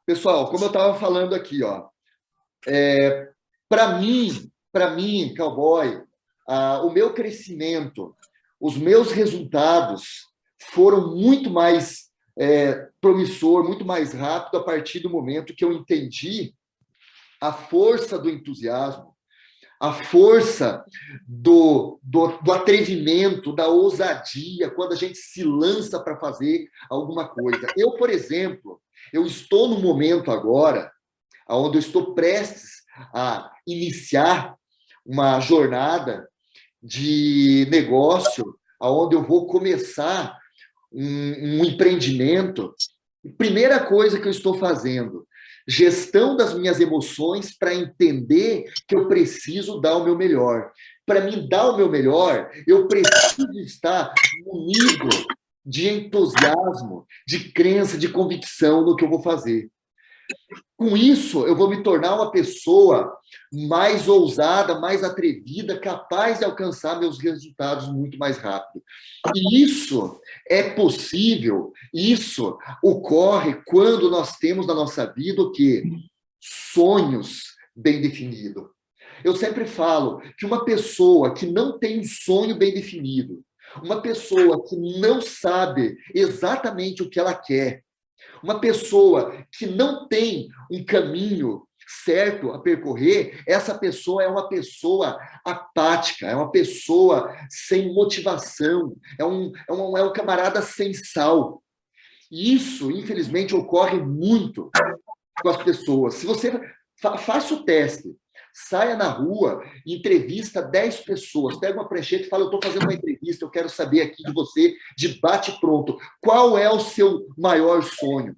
Pessoal, como eu estava falando aqui, ó, para mim, cowboy, o meu crescimento, os meus resultados foram muito mais promissor, muito mais rápido a partir do momento que eu entendi a força do entusiasmo, a força do atrevimento, da ousadia, quando a gente se lança para fazer alguma coisa. Eu, por exemplo, eu estou no momento agora onde eu estou prestes a iniciar uma jornada de negócio, onde eu vou começar um empreendimento. Primeira coisa que eu estou fazendo, gestão das minhas emoções para entender que eu preciso dar o meu melhor. Para mim dar o meu melhor, eu preciso estar munido de entusiasmo, de crença, de convicção no que eu vou fazer. Com isso, eu vou me tornar uma pessoa mais ousada, mais atrevida, capaz de alcançar meus resultados muito mais rápido. E isso é possível, isso ocorre quando nós temos na nossa vida o quê? Sonhos bem definidos. Eu sempre falo que uma pessoa que não tem um sonho bem definido, uma pessoa que não sabe exatamente o que ela quer, uma pessoa que não tem um caminho certo a percorrer, essa pessoa é uma pessoa apática, é uma pessoa sem motivação, é um camarada sem sal. E isso, infelizmente, ocorre muito com as pessoas. Se você faça o teste, saia na rua, entrevista 10 pessoas, pega uma prancheta e fala, eu estou fazendo uma entrevista, eu quero saber aqui de você, de bate pronto, qual é o seu maior sonho?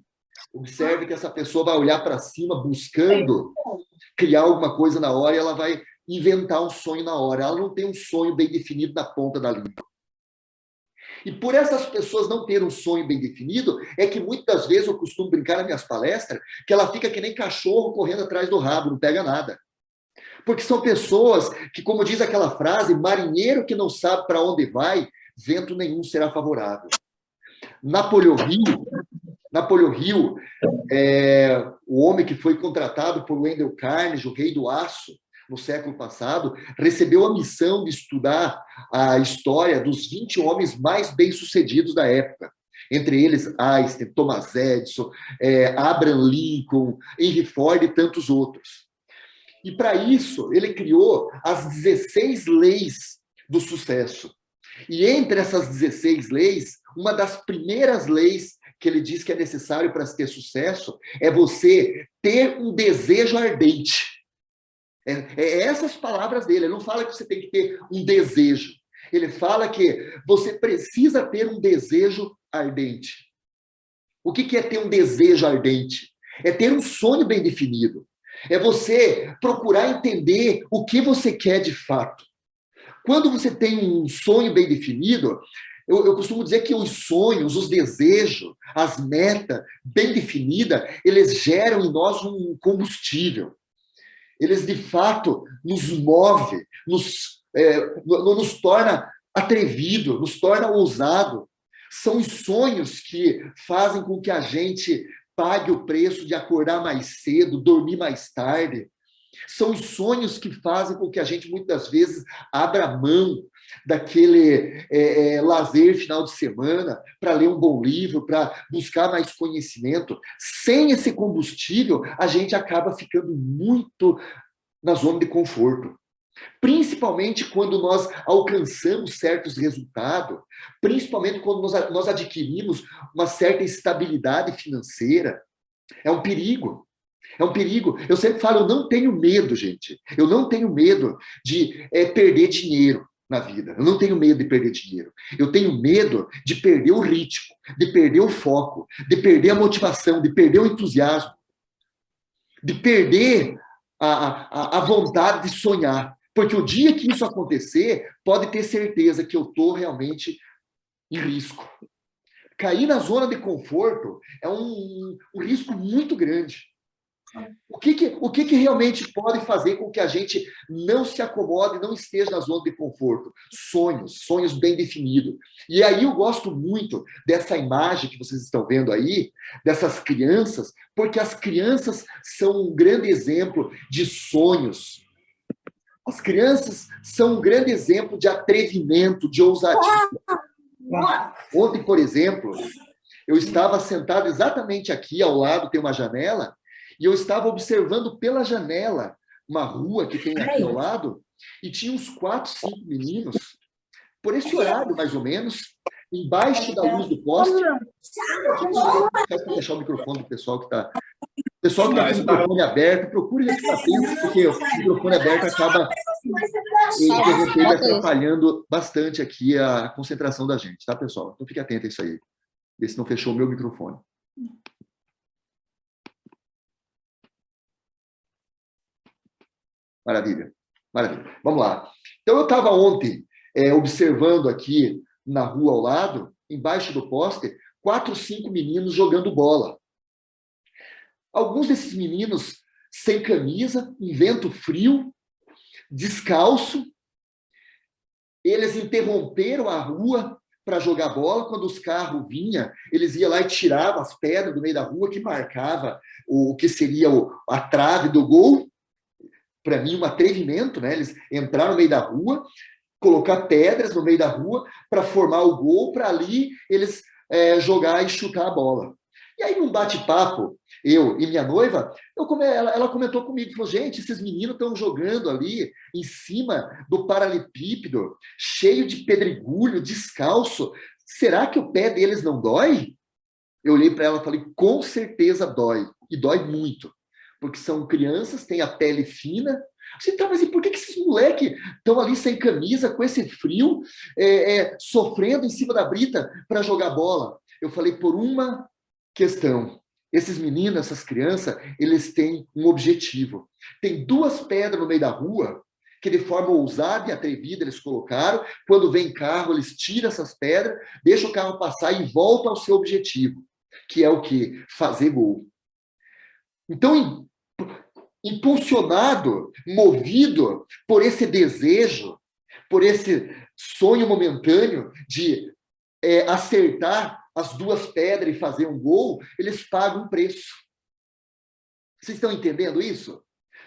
Observe que essa pessoa vai olhar para cima buscando criar alguma coisa na hora e ela vai inventar um sonho na hora. Ela não tem um sonho bem definido na ponta da língua. E por essas pessoas não terem um sonho bem definido, é que muitas vezes eu costumo brincar nas minhas palestras que ela fica que nem cachorro correndo atrás do rabo, não pega nada. Porque são pessoas que, como diz aquela frase, marinheiro que não sabe para onde vai, vento nenhum será favorável. Napoleão Hill, o homem que foi contratado por Wendell Carnegie, o rei do aço, no século passado, recebeu a missão de estudar a história dos 20 homens mais bem-sucedidos da época. Entre eles, Einstein, Thomas Edison, Abraham Lincoln, Henry Ford e tantos outros. E, para isso, ele criou as 16 leis do sucesso. E entre essas 16 leis, uma das primeiras leis que ele diz que é necessário para ter sucesso é você ter um desejo ardente. Essas palavras dele. Ele não fala que você tem que ter um desejo. Ele fala que você precisa ter um desejo ardente. O que é ter um desejo ardente? É ter um sonho bem definido. É você procurar entender o que você quer de fato. Quando você tem um sonho bem definido, eu costumo dizer que os sonhos, os desejos, as metas bem definidas, eles geram em nós um combustível. Eles, de fato, nos move, nos torna atrevido, nos torna ousado. São os sonhos que fazem com que a gente pague o preço de acordar mais cedo, dormir mais tarde. São os sonhos que fazem com que a gente, muitas vezes, abra mão daquele lazer final de semana para ler um bom livro, para buscar mais conhecimento. Sem esse combustível, a gente acaba ficando muito na zona de conforto. Principalmente quando nós alcançamos certos resultados, principalmente quando nós adquirimos uma certa estabilidade financeira. É um perigo. É um perigo. Eu sempre falo, eu não tenho medo, gente. Eu não tenho medo de perder dinheiro na vida. Eu não tenho medo de perder dinheiro. Eu tenho medo de perder o ritmo, de perder o foco, de perder a motivação, de perder o entusiasmo, de perder a vontade de sonhar. Porque o dia que isso acontecer, pode ter certeza que eu estou realmente em risco. Cair na zona de conforto é um risco muito grande. O que realmente pode fazer com que a gente não se acomode, não esteja na zona de conforto? Sonhos bem definidos. E aí eu gosto muito dessa imagem que vocês estão vendo aí, dessas crianças, porque as crianças são um grande exemplo de sonhos. As crianças são um grande exemplo de atrevimento, de ousadia. Ontem, por exemplo, eu estava sentado exatamente aqui, ao lado tem uma janela, e eu estava observando pela janela uma rua que tem aqui ao lado, e tinha uns 4, 5 meninos, por esse horário, mais ou menos, embaixo da luz do poste. Para fechar o microfone do pessoal que está... O pessoal que está com o microfone aberto, procure ficar atento, porque o microfone aberto acaba atrapalhando bastante aqui a concentração da gente, tá, pessoal? Então fique atento a isso aí. Ver se não fechou o meu microfone. Maravilha. Maravilha. Vamos lá. Então, eu estava ontem observando aqui na rua ao lado, embaixo do poste, 4, 5 meninos jogando bola. Alguns desses meninos sem camisa, um vento frio, descalço. Eles interromperam a rua para jogar bola. Quando os carros vinham, eles iam lá e tiravam as pedras do meio da rua que marcava o que seria a trave do gol. Para mim, um atrevimento, né? Eles entraram no meio da rua, colocar pedras no meio da rua para formar o gol, para ali eles jogar e chutar a bola. E aí, num bate-papo, eu e minha noiva, ela comentou comigo, falou, gente, esses meninos estão jogando ali em cima do paralelepípedo, cheio de pedregulho, descalço. Será que o pé deles não dói? Eu olhei para ela e falei, com certeza dói. E dói muito. Porque são crianças, têm a pele fina. Assim, tá, mas e por que esses moleques estão ali sem camisa, com esse frio, sofrendo em cima da brita para jogar bola? Eu falei, por uma questão. Esses meninos, essas crianças, eles têm um objetivo. Tem 2 pedras no meio da rua que de forma ousada e atrevida eles colocaram. Quando vem carro, eles tiram essas pedras, deixam o carro passar e voltam ao seu objetivo, que é o quê? Fazer gol. Então, impulsionado, movido por esse desejo, por esse sonho momentâneo de acertar as 2 pedras e fazer um gol, eles pagam um preço. Vocês estão entendendo isso?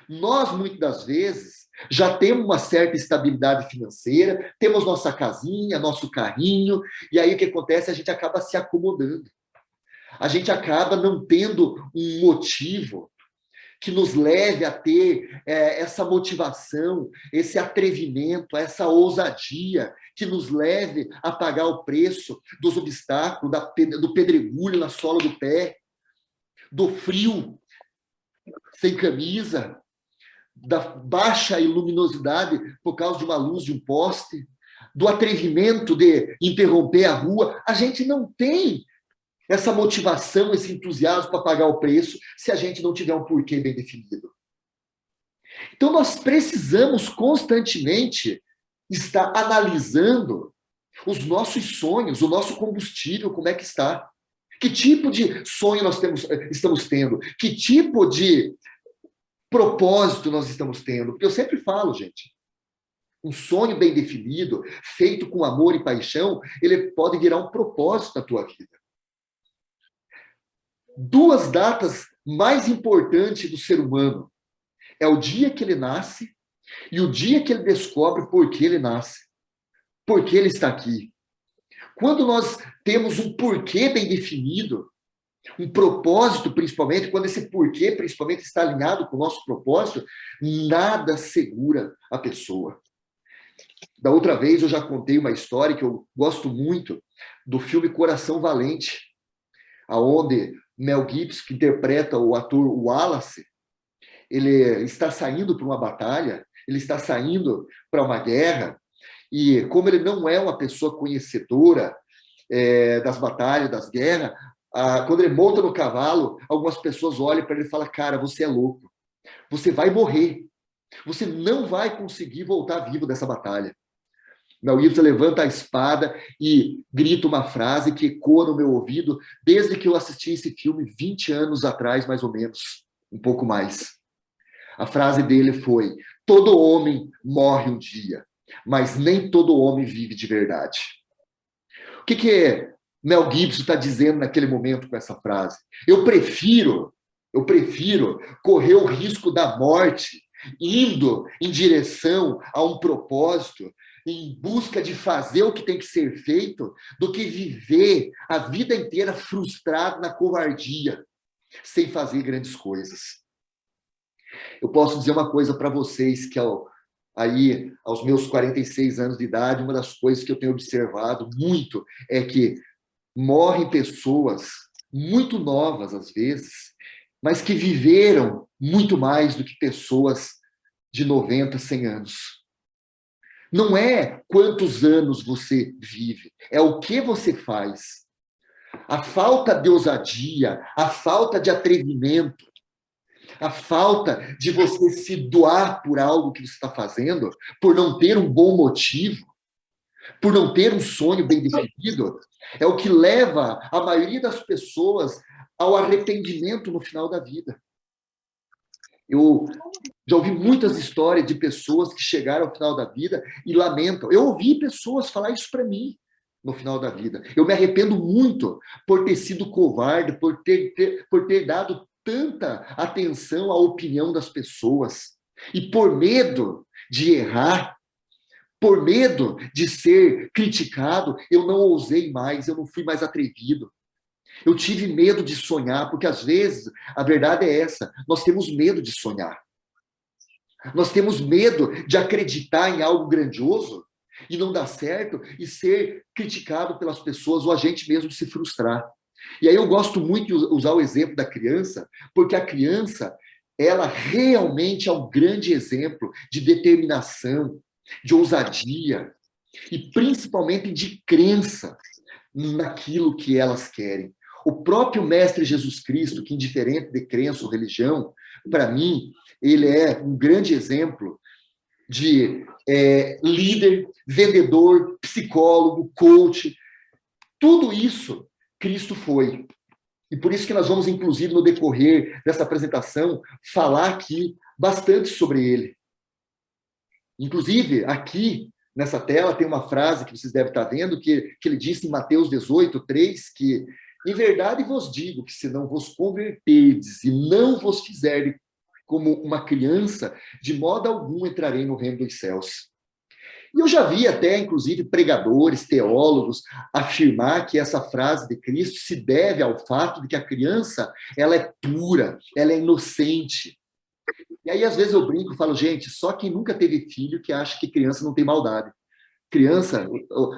Nós, muitas das vezes, já temos uma certa estabilidade financeira, temos nossa casinha, nosso carrinho, e aí o que acontece? A gente acaba se acomodando. A gente acaba não tendo um motivo que nos leve a ter essa motivação, esse atrevimento, essa ousadia, que nos leve a pagar o preço dos obstáculos, do pedregulho na sola do pé, do frio, sem camisa, da baixa luminosidade por causa de uma luz de um poste, do atrevimento de interromper a rua. A gente não tem essa motivação, esse entusiasmo para pagar o preço, se a gente não tiver um porquê bem definido. Então, nós precisamos constantemente estar analisando os nossos sonhos, o nosso combustível, como é que está. Que tipo de sonho nós estamos tendo? Que tipo de propósito nós estamos tendo? Porque eu sempre falo, gente, um sonho bem definido, feito com amor e paixão, ele pode virar um propósito na tua vida. 2 datas mais importantes do ser humano é o dia que ele nasce e o dia que ele descobre por que ele nasce, por que ele está aqui. Quando nós temos um porquê bem definido, um propósito principalmente, quando esse porquê principalmente está alinhado com o nosso propósito, nada segura a pessoa. Da outra vez eu já contei uma história que eu gosto muito do filme Coração Valente, aonde Mel Gibson, que interpreta o ator Wallace, ele está saindo para uma batalha, ele está saindo para uma guerra, e como ele não é uma pessoa conhecedora das batalhas, das guerras, quando ele monta no cavalo, algumas pessoas olham para ele e falam, cara, você é louco, você vai morrer, você não vai conseguir voltar vivo dessa batalha. Mel Gibson levanta a espada e grita uma frase que ecoa no meu ouvido desde que eu assisti esse filme 20 anos atrás, mais ou menos. um pouco mais. A frase dele foi: todo homem morre um dia, mas nem todo homem vive de verdade. O que Mel Gibson está dizendo naquele momento com essa frase? Eu prefiro correr o risco da morte indo em direção a um propósito, em busca de fazer o que tem que ser feito, do que viver a vida inteira frustrado na covardia, sem fazer grandes coisas. Eu posso dizer uma coisa para vocês, que aí, aos meus 46 anos de idade, uma das coisas que eu tenho observado muito é que morrem pessoas muito novas, às vezes, mas que viveram muito mais do que pessoas de 90, 100 anos. Não é quantos anos você vive, é o que você faz. A falta de ousadia, a falta de atrevimento, a falta de você se doar por algo que você está fazendo, por não ter um bom motivo, por não ter um sonho bem definido, é o que leva a maioria das pessoas ao arrependimento no final da vida. Eu já ouvi muitas histórias de pessoas que chegaram ao final da vida e lamentam. Eu ouvi pessoas falar isso para mim no final da vida. Eu me arrependo muito por ter sido covarde, por ter dado tanta atenção à opinião das pessoas. E por medo de errar, por medo de ser criticado, eu não ousei mais, eu não fui mais atrevido. Eu tive medo de sonhar, porque às vezes a verdade é essa: nós temos medo de sonhar. Nós temos medo de acreditar em algo grandioso e não dar certo e ser criticado pelas pessoas ou a gente mesmo se frustrar. E aí eu gosto muito de usar o exemplo da criança, porque a criança, ela realmente é um grande exemplo de determinação, de ousadia e principalmente de crença naquilo que elas querem. O próprio Mestre Jesus Cristo, que indiferente de crença ou religião, para mim, ele é um grande exemplo de líder, vendedor, psicólogo, coach. Tudo isso Cristo foi. E por isso que nós vamos, inclusive, no decorrer dessa apresentação, falar aqui bastante sobre ele. Inclusive, aqui nessa tela tem uma frase que vocês devem estar vendo, que ele disse em Mateus 18, 3, que em verdade vos digo que se não vos converterdes e não vos fizerdes como uma criança, de modo algum entrarei no reino dos céus. E eu já vi até, inclusive, pregadores, teólogos, afirmar que essa frase de Cristo se deve ao fato de que a criança, ela é pura, ela é inocente. E aí, às vezes, eu brinco e falo, gente, só quem nunca teve filho que acha que criança não tem maldade. Criança,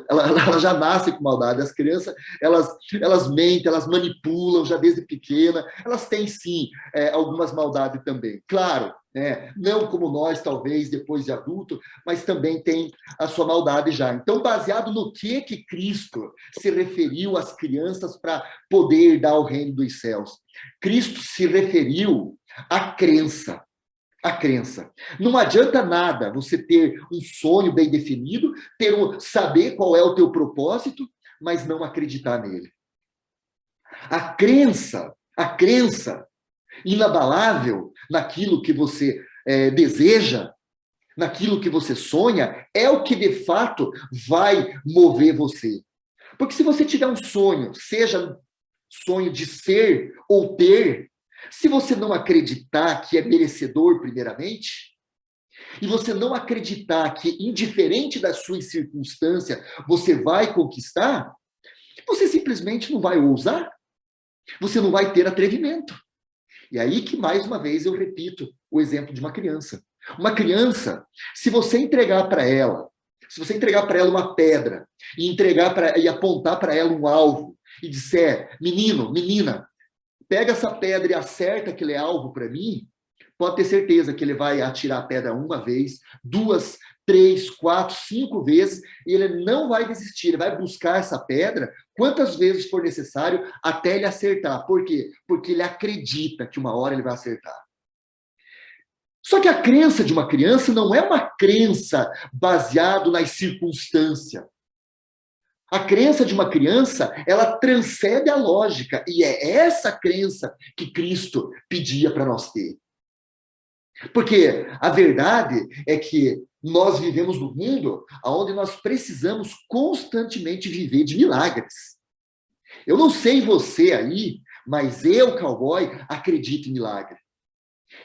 ela já nasce com maldade. As crianças, elas mentem, elas manipulam já desde pequena. Elas têm, sim, algumas maldades também. Claro, né? Não como nós, talvez, depois de adulto, mas também tem a sua maldade já. Então, baseado no que Cristo se referiu às crianças para poder dar o reino dos céus? Cristo se referiu à crença. A crença. Não adianta nada você ter um sonho bem definido, saber qual é o teu propósito, mas não acreditar nele. A crença inabalável naquilo que você deseja, naquilo que você sonha, é o que de fato vai mover você. Porque se você tiver um sonho, seja sonho de ser ou ter, se você não acreditar que é merecedor, primeiramente, e você não acreditar que, indiferente das suas circunstâncias, você vai conquistar, você simplesmente não vai ousar, você não vai ter atrevimento. E aí que, mais uma vez, eu repito o exemplo de uma criança. Uma criança, se você entregar para ela uma pedra e apontar para ela um alvo e disser, menino, menina, pega essa pedra e acerta aquele alvo para mim, pode ter certeza que ele vai atirar a pedra uma vez, duas, três, quatro, cinco vezes, e ele não vai desistir, ele vai buscar essa pedra quantas vezes for necessário até ele acertar. Por quê? Porque ele acredita que uma hora ele vai acertar. Só que a crença de uma criança não é uma crença baseada nas circunstâncias. A crença de uma criança, ela transcende a lógica, e é essa crença que Cristo pedia para nós ter. Porque a verdade é que nós vivemos num mundo onde nós precisamos constantemente viver de milagres. Eu não sei você aí, mas eu, cowboy, acredito em milagre.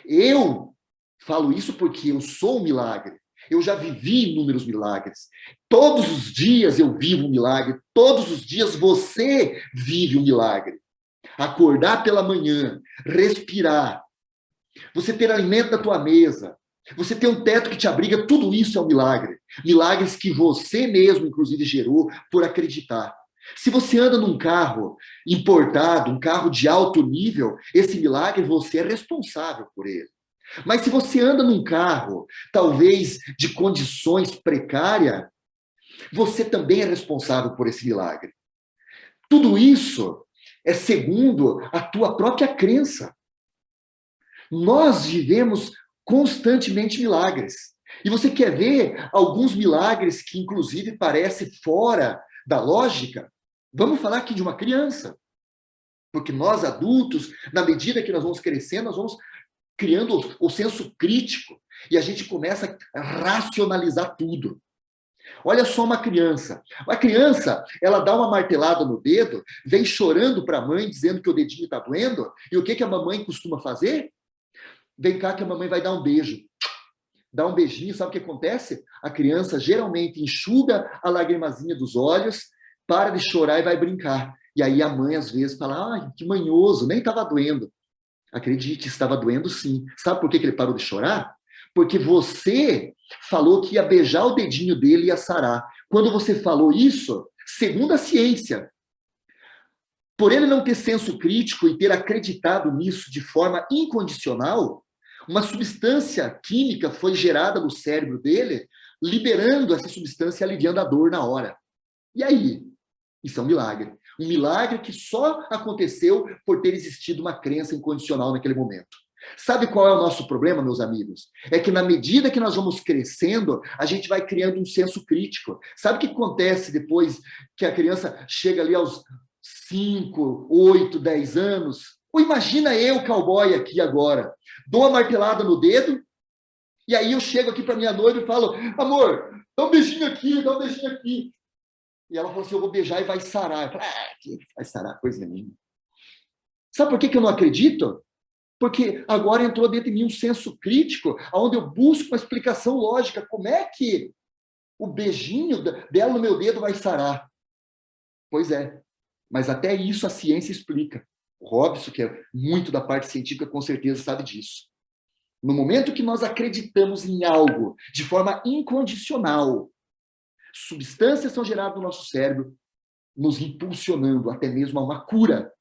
Eu falo isso porque eu sou um milagre. Eu já vivi inúmeros milagres. Todos os dias eu vivo um milagre. Todos os dias você vive um milagre. Acordar pela manhã, respirar, você ter alimento na tua mesa, você ter um teto que te abriga, tudo isso é um milagre. Milagres que você mesmo, inclusive, gerou por acreditar. Se você anda num carro importado, um carro de alto nível, esse milagre você é responsável por ele. Mas se você anda num carro, talvez de condições precárias, você também é responsável por esse milagre. Tudo isso é segundo a tua própria crença. Nós vivemos constantemente milagres. E você quer ver alguns milagres que, inclusive, parecem fora da lógica? Vamos falar aqui de uma criança. Porque nós, adultos, na medida que nós vamos crescendo, nós vamos criando o senso crítico. E a gente começa a racionalizar tudo. Olha só uma criança. A criança, ela dá uma martelada no dedo, vem chorando para a mãe, dizendo que o dedinho está doendo. E o que a mamãe costuma fazer? Vem cá que a mamãe vai dar um beijo. Dá um beijinho, sabe o que acontece? A criança geralmente enxuga a lagrimazinha dos olhos, para de chorar e vai brincar. E aí a mãe, às vezes, fala, ah, que manhoso, nem estava doendo. Acredite, estava doendo sim. Sabe por que ele parou de chorar? Porque você falou que ia beijar o dedinho dele e ia sarar. Quando você falou isso, segundo a ciência, por ele não ter senso crítico e ter acreditado nisso de forma incondicional, uma substância química foi gerada no cérebro dele, liberando essa substância e aliviando a dor na hora. E aí? Isso é um milagre. Um milagre que só aconteceu por ter existido uma crença incondicional naquele momento. Sabe qual é o nosso problema, meus amigos? É que na medida que nós vamos crescendo, a gente vai criando um senso crítico. Sabe o que acontece depois que a criança chega ali aos 5, 8, 10 anos? Ou imagina eu, cowboy, aqui agora. Dou uma martelada no dedo, e aí eu chego aqui para minha noiva e falo, amor, dá um beijinho aqui, dá um beijinho aqui. E ela falou assim, eu vou beijar e vai sarar. Eu falei, que vai sarar, coisa nenhuma. Sabe por que eu não acredito? Porque agora entrou dentro de mim um senso crítico, onde eu busco uma explicação lógica. Como é que o beijinho dela no meu dedo vai sarar? Pois é, mas até isso a ciência explica. O Robson, que é muito da parte científica, com certeza sabe disso. No momento que nós acreditamos em algo de forma incondicional, substâncias são geradas no nosso cérebro, nos impulsionando até mesmo a uma cura.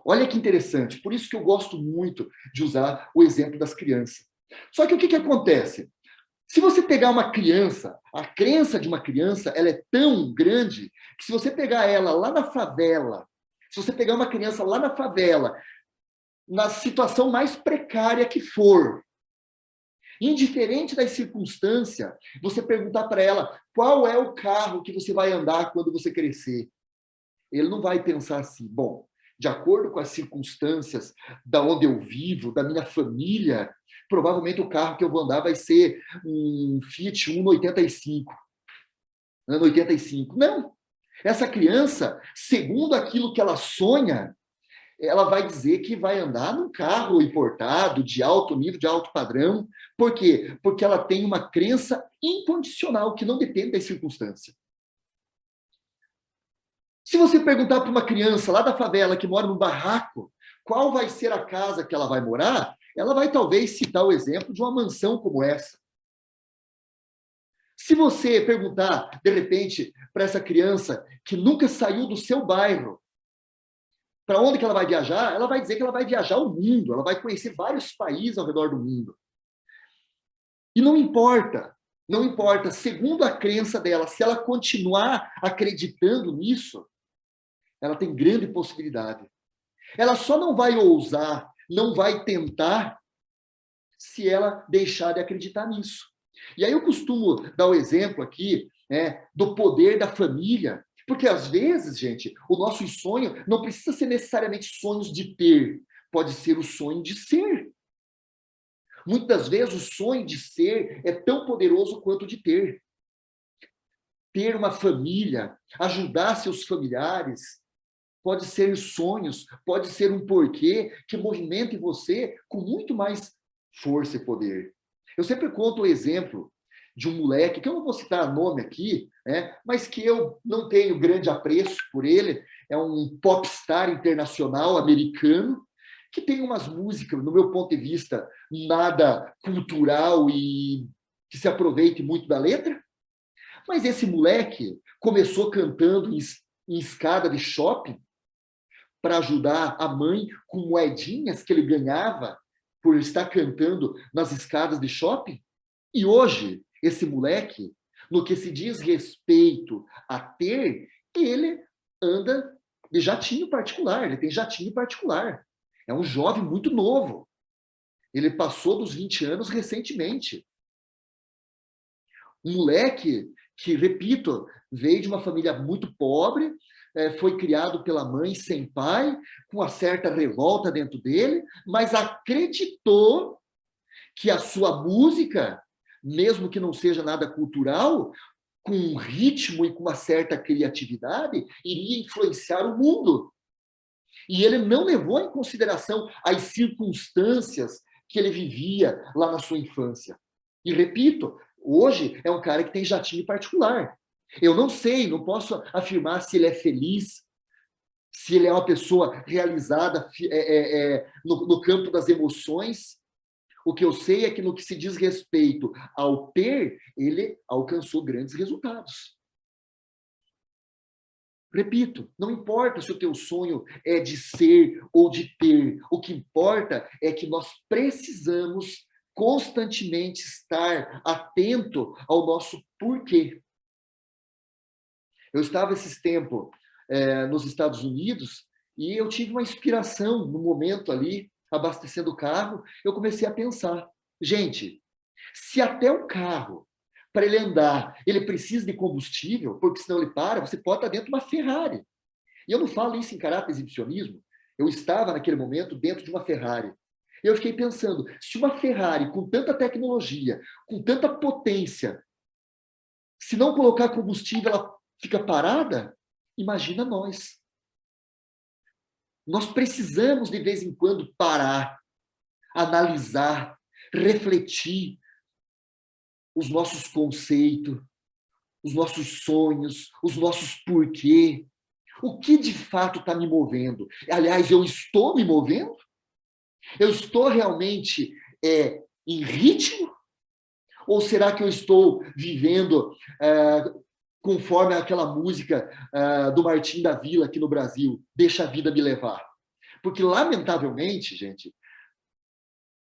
Olha que interessante, por isso que eu gosto muito de usar o exemplo das crianças. Só que o que acontece? Se você pegar uma criança, a crença de uma criança, ela é tão grande que se você pegar ela lá na favela, se você pegar uma criança lá na favela, na situação mais precária que for, indiferente das circunstâncias, você perguntar para ela qual é o carro que você vai andar quando você crescer. Ele não vai pensar assim, bom, de acordo com as circunstâncias da onde eu vivo, da minha família, provavelmente o carro que eu vou andar vai ser um Fiat Uno 85. Ano 85. Não. Essa criança, segundo aquilo que ela sonha, ela vai dizer que vai andar num carro importado, de alto nível, de alto padrão. Por quê? Porque ela tem uma crença incondicional, que não depende das circunstâncias. Se você perguntar para uma criança lá da favela que mora no barraco, qual vai ser a casa que ela vai morar, ela vai talvez citar o exemplo de uma mansão como essa. Se você perguntar, de repente, para essa criança que nunca saiu do seu bairro, para onde que ela vai viajar, ela vai dizer que ela vai viajar o mundo, ela vai conhecer vários países ao redor do mundo. E não importa, não importa, segundo a crença dela, se ela continuar acreditando nisso, ela tem grande possibilidade. Ela só não vai ousar, não vai tentar, se ela deixar de acreditar nisso. E aí eu costumo dar o exemplo aqui do poder da família Porque, às vezes, gente, o nosso sonho não precisa ser necessariamente sonhos de ter, pode ser o sonho de ser. Muitas vezes, o sonho de ser é tão poderoso quanto o de ter. Ter uma família, ajudar seus familiares, pode ser sonhos, pode ser um porquê que movimente você com muito mais força e poder. Eu sempre conto o exemplo de um moleque, que eu não vou citar nome aqui, né, mas que eu não tenho grande apreço por ele, é um popstar internacional americano, que tem umas músicas, no meu ponto de vista, nada cultural e que se aproveite muito da letra, mas esse moleque começou cantando em escada de shopping para ajudar a mãe com moedinhas que ele ganhava por estar cantando nas escadas de shopping. E hoje, esse moleque, no que se diz respeito a ter, ele anda de jatinho particular, ele tem jatinho particular. É um jovem muito novo. Ele passou dos 20 anos recentemente. Um moleque que, repito, veio de uma família muito pobre, foi criado pela mãe sem pai, com uma certa revolta dentro dele, mas acreditou que a sua música, mesmo que não seja nada cultural, com um ritmo e com uma certa criatividade, iria influenciar o mundo. E ele não levou em consideração as circunstâncias que ele vivia lá na sua infância. E repito, hoje é um cara que tem jatinho particular. Eu não sei, não posso afirmar se ele é feliz, se ele é uma pessoa realizada no campo das emoções. O que eu sei é que no que se diz respeito ao ter, ele alcançou grandes resultados. Repito, não importa se o teu sonho é de ser ou de ter, o que importa é que nós precisamos constantemente estar atento ao nosso porquê. Eu estava esses tempos nos Estados Unidos e eu tive uma inspiração no momento ali, abastecendo o carro, eu comecei a pensar, gente, se até o carro, para ele andar, ele precisa de combustível, porque senão ele para, você pode estar dentro de uma Ferrari. E eu não falo isso em caráter exibicionismo, eu estava naquele momento dentro de uma Ferrari. E eu fiquei pensando, se uma Ferrari com tanta tecnologia, com tanta potência, se não colocar combustível, ela fica parada, imagina nós. Nós precisamos, de vez em quando, parar, analisar, refletir os nossos conceitos, os nossos sonhos, os nossos porquê. O que de fato está me movendo? Aliás, eu estou me movendo? Eu estou realmente em ritmo? Ou será que eu estou vivendo conforme aquela música do Martim da Vila aqui no Brasil, Deixa a Vida Me Levar? Porque, lamentavelmente, gente,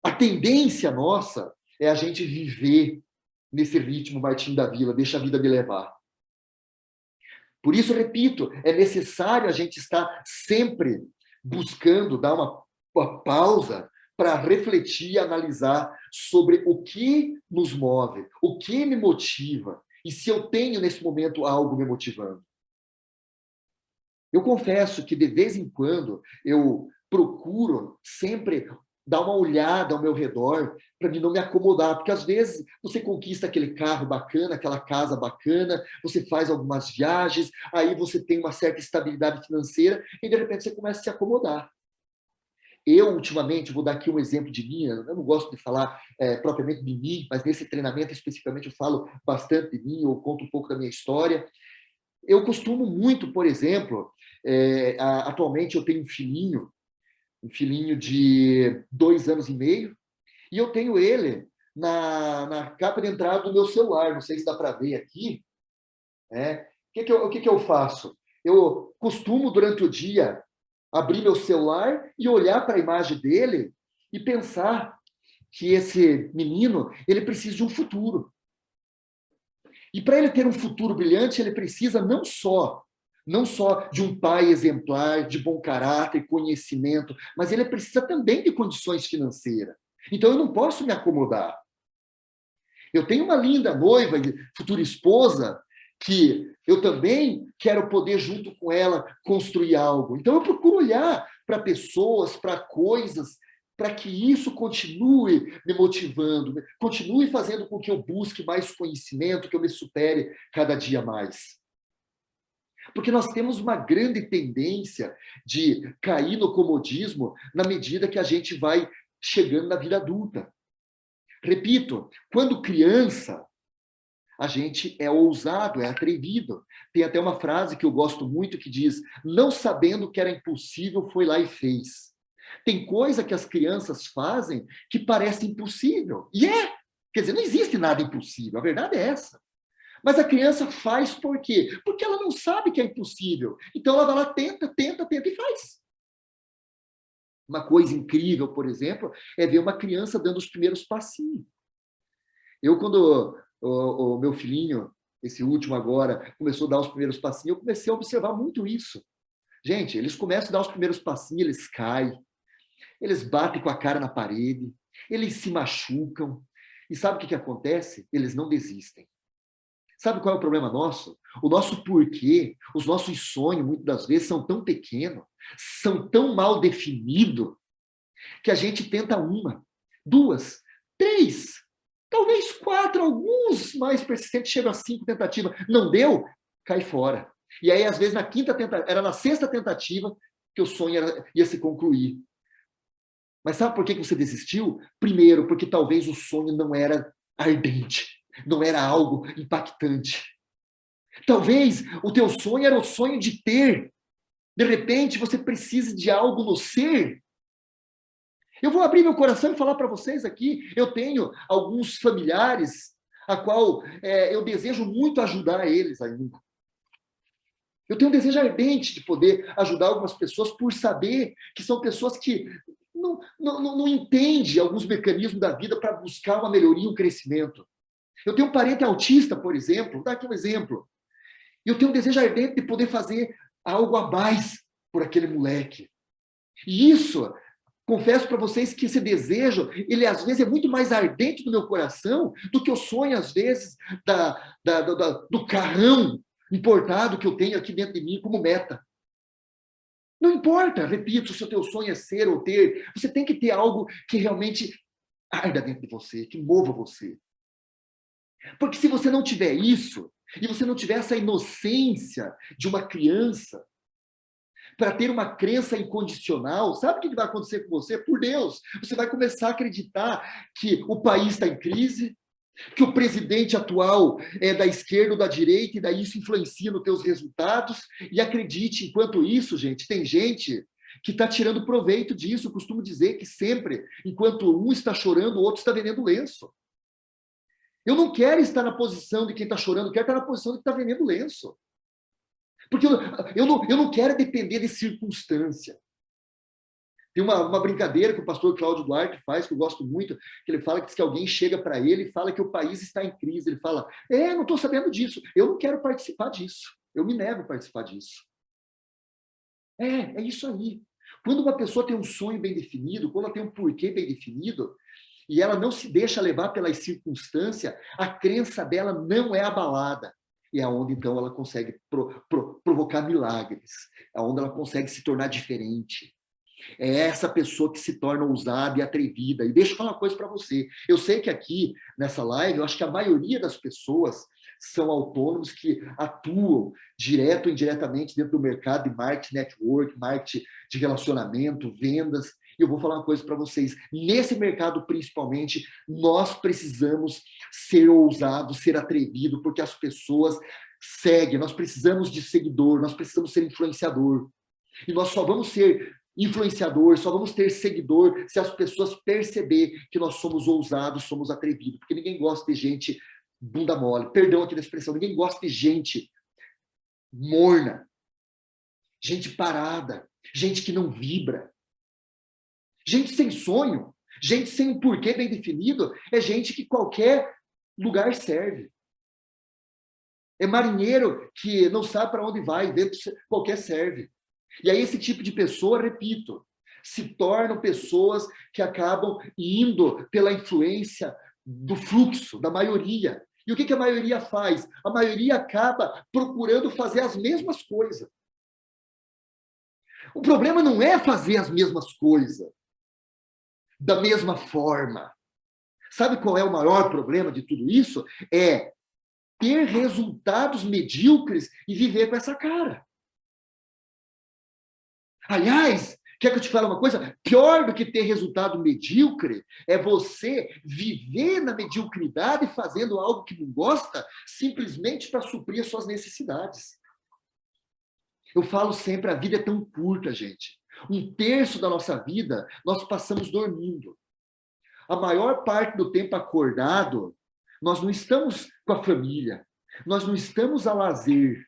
a tendência nossa é a gente viver nesse ritmo Martim da Vila, Deixa a Vida Me Levar. Por isso, repito, é necessário a gente estar sempre buscando dar uma pausa para refletir e analisar sobre o que nos move, o que me motiva, e se eu tenho nesse momento algo me motivando. Eu confesso que de vez em quando eu procuro sempre dar uma olhada ao meu redor para não me acomodar, porque às vezes você conquista aquele carro bacana, aquela casa bacana, você faz algumas viagens, aí você tem uma certa estabilidade financeira e de repente você começa a se acomodar. Eu, ultimamente, vou dar aqui um exemplo de mim, eu não gosto de falar propriamente de mim, mas nesse treinamento especificamente eu falo bastante de mim, eu conto um pouco da minha história. Eu costumo muito, por exemplo, atualmente eu tenho um filhinho de 2 anos e meio, e eu tenho ele na capa de entrada do meu celular, não sei se dá para ver aqui. Né? O que eu faço? Eu costumo, durante o dia, abrir meu celular e olhar para a imagem dele e pensar que esse menino ele precisa de um futuro. E para ele ter um futuro brilhante, ele precisa não só de um pai exemplar, de bom caráter, conhecimento, mas ele precisa também de condições financeiras. Então eu não posso me acomodar. Eu tenho uma linda noiva, futura esposa, que eu também quero poder, junto com ela, construir algo. Então, eu procuro olhar para pessoas, para coisas, para que isso continue me motivando, continue fazendo com que eu busque mais conhecimento, que eu me supere cada dia mais. Porque nós temos uma grande tendência de cair no comodismo na medida que a gente vai chegando na vida adulta. Repito, quando criança, a gente é ousado, é atrevido. Tem até uma frase que eu gosto muito que diz: não sabendo que era impossível, foi lá e fez. Tem coisa que as crianças fazem que parece impossível. E é! Quer dizer, não existe nada impossível, a verdade é essa. Mas a criança faz por quê? Porque ela não sabe que é impossível. Então ela vai lá, tenta e faz. Uma coisa incrível, por exemplo, é ver uma criança dando os primeiros passinhos. Eu, quando o meu filhinho, esse último agora, começou a dar os primeiros passinhos, eu comecei a observar muito isso. Gente, eles começam a dar os primeiros passinhos, eles caem, eles batem com a cara na parede, eles se machucam. E sabe o que acontece? Eles não desistem. Sabe qual é o problema nosso? O nosso porquê, os nossos sonhos, muitas das vezes, são tão pequenos, são tão mal definidos, que a gente tenta uma, duas, três, talvez quatro, alguns mais persistentes chegam a 5 tentativas. Não deu? Cai fora. E aí, às vezes, na quinta tentativa, era na sexta tentativa que o sonho ia se concluir. Mas sabe por que você desistiu? Primeiro, porque talvez o sonho não era ardente, não era algo impactante. Talvez o teu sonho era o sonho de ter. De repente, você precisa de algo no ser. Eu vou abrir meu coração e falar para vocês aqui, eu tenho alguns familiares a qual eu desejo muito ajudar eles ainda. Eu tenho um desejo ardente de poder ajudar algumas pessoas por saber que são pessoas que não entendem alguns mecanismos da vida para buscar uma melhoria, um crescimento. Eu tenho um parente autista, por exemplo, vou dar aqui um exemplo. E eu tenho um desejo ardente de poder fazer algo a mais por aquele moleque. E isso, confesso para vocês que esse desejo, ele às vezes é muito mais ardente no meu coração do que o sonho, às vezes, do carrão importado que eu tenho aqui dentro de mim como meta. Não importa, repito, se o teu sonho é ser ou ter, você tem que ter algo que realmente arda dentro de você, que mova você. Porque se você não tiver isso, e você não tiver essa inocência de uma criança, para ter uma crença incondicional, sabe o que vai acontecer com você? Por Deus, você vai começar a acreditar que o país está em crise, que o presidente atual é da esquerda ou da direita, e daí isso influencia nos teus resultados, e acredite, enquanto isso, gente, tem gente que está tirando proveito disso. Eu costumo dizer que sempre, enquanto um está chorando, o outro está vendendo lenço. Eu não quero estar na posição de quem está chorando, eu quero estar na posição de quem está vendendo lenço. Porque eu não quero depender de circunstância. Tem uma brincadeira que o pastor Cláudio Duarte faz, que eu gosto muito, que ele fala que, diz que alguém chega para ele e fala que o país está em crise. Ele fala, não estou sabendo disso, eu não quero participar disso, eu me nego a participar disso. É isso aí. Quando uma pessoa tem um sonho bem definido, quando ela tem um porquê bem definido, e ela não se deixa levar pelas circunstâncias, a crença dela não é abalada. E é onde, então, ela consegue provocar milagres, é onde ela consegue se tornar diferente. É essa pessoa que se torna ousada e atrevida. E deixa eu falar uma coisa para você. Eu sei que aqui, nessa live, eu acho que a maioria das pessoas são autônomos que atuam direto ou indiretamente dentro do mercado de marketing network, marketing de relacionamento, vendas. E eu vou falar uma coisa para vocês. Nesse mercado, principalmente, nós precisamos ser ousados, ser atrevidos, porque as pessoas seguem. Nós precisamos de seguidor, nós precisamos ser influenciador. E nós só vamos ser influenciador, só vamos ter seguidor se as pessoas perceberem que nós somos ousados, somos atrevidos. Porque ninguém gosta de gente bunda mole. Perdão aqui da expressão. Ninguém gosta de gente morna, gente parada, gente que não vibra. Gente sem sonho, gente sem um porquê bem definido, é gente que qualquer lugar serve. É marinheiro que não sabe para onde vai, dentro qualquer serve. E aí esse tipo de pessoa, repito, se tornam pessoas que acabam indo pela influência do fluxo, da maioria. E o que a maioria faz? A maioria acaba procurando fazer as mesmas coisas. O problema não é fazer as mesmas coisas da mesma forma. Sabe qual é o maior problema de tudo isso? É ter resultados medíocres e viver com essa cara. Aliás, quer que eu te fale uma coisa? Pior do que ter resultado medíocre é você viver na mediocridade fazendo algo que não gosta simplesmente para suprir as suas necessidades. Eu falo sempre, a vida é tão curta, gente. 1/3 da nossa vida nós passamos dormindo. A maior parte do tempo acordado, nós não estamos com a família, nós não estamos a lazer.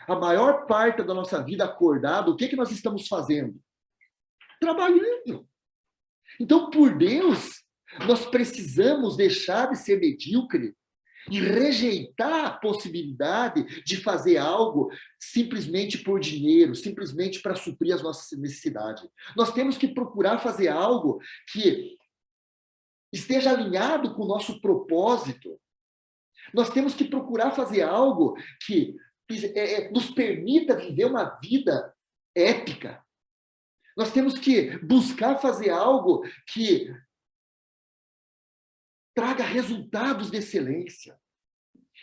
A maior parte da nossa vida acordado, o que nós estamos fazendo? Trabalhando. Então, por Deus, nós precisamos deixar de ser medíocre e rejeitar a possibilidade de fazer algo simplesmente por dinheiro, simplesmente para suprir as nossas necessidades. Nós temos que procurar fazer algo que esteja alinhado com o nosso propósito. Nós temos que procurar fazer algo que nos permita viver uma vida épica. Nós temos que buscar fazer algo que traga resultados de excelência.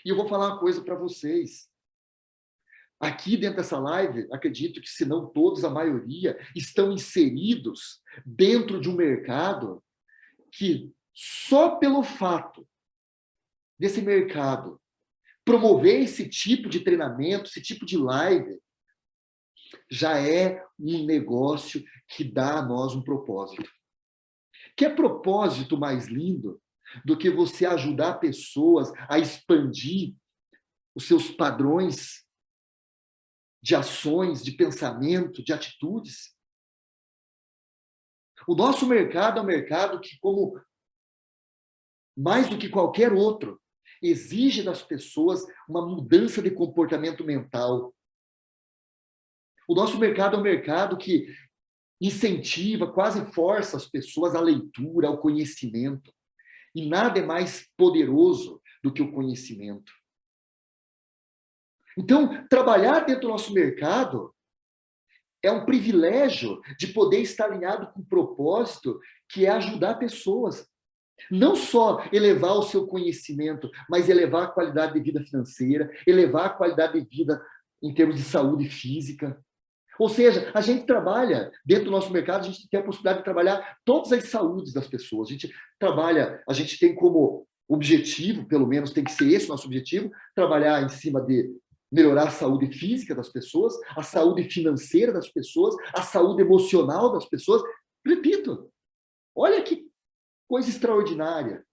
E eu vou falar uma coisa para vocês. Aqui dentro dessa live, acredito que, se não todos, a maioria, estão inseridos dentro de um mercado que, só pelo fato desse mercado promover esse tipo de treinamento, esse tipo de live, já é um negócio que dá a nós um propósito. Que propósito mais lindo do que você ajudar pessoas a expandir os seus padrões de ações, de pensamento, de atitudes? O nosso mercado é um mercado que, como mais do que qualquer outro, exige das pessoas uma mudança de comportamento mental. O nosso mercado é um mercado que incentiva, quase força as pessoas à leitura, ao conhecimento. E nada é mais poderoso do que o conhecimento. Então, trabalhar dentro do nosso mercado é um privilégio de poder estar alinhado com o propósito, que é ajudar pessoas. Não só elevar o seu conhecimento, mas elevar a qualidade de vida financeira, elevar a qualidade de vida em termos de saúde física. Ou seja, a gente trabalha, dentro do nosso mercado, a gente tem a possibilidade de trabalhar todas as saúdes das pessoas. A gente trabalha, a gente tem como objetivo, pelo menos tem que ser esse o nosso objetivo, trabalhar em cima de melhorar a saúde física das pessoas, a saúde financeira das pessoas, a saúde emocional das pessoas. Repito, olha que coisa extraordinária.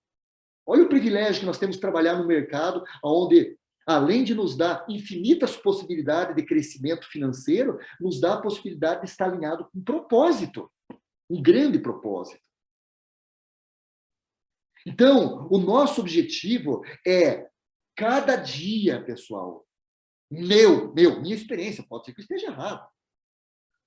Olha o privilégio que nós temos de trabalhar no mercado, onde, além de nos dar infinitas possibilidades de crescimento financeiro, nos dá a possibilidade de estar alinhado com um propósito, um grande propósito. Então, o nosso objetivo é, cada dia, pessoal, minha experiência, pode ser que eu esteja errado,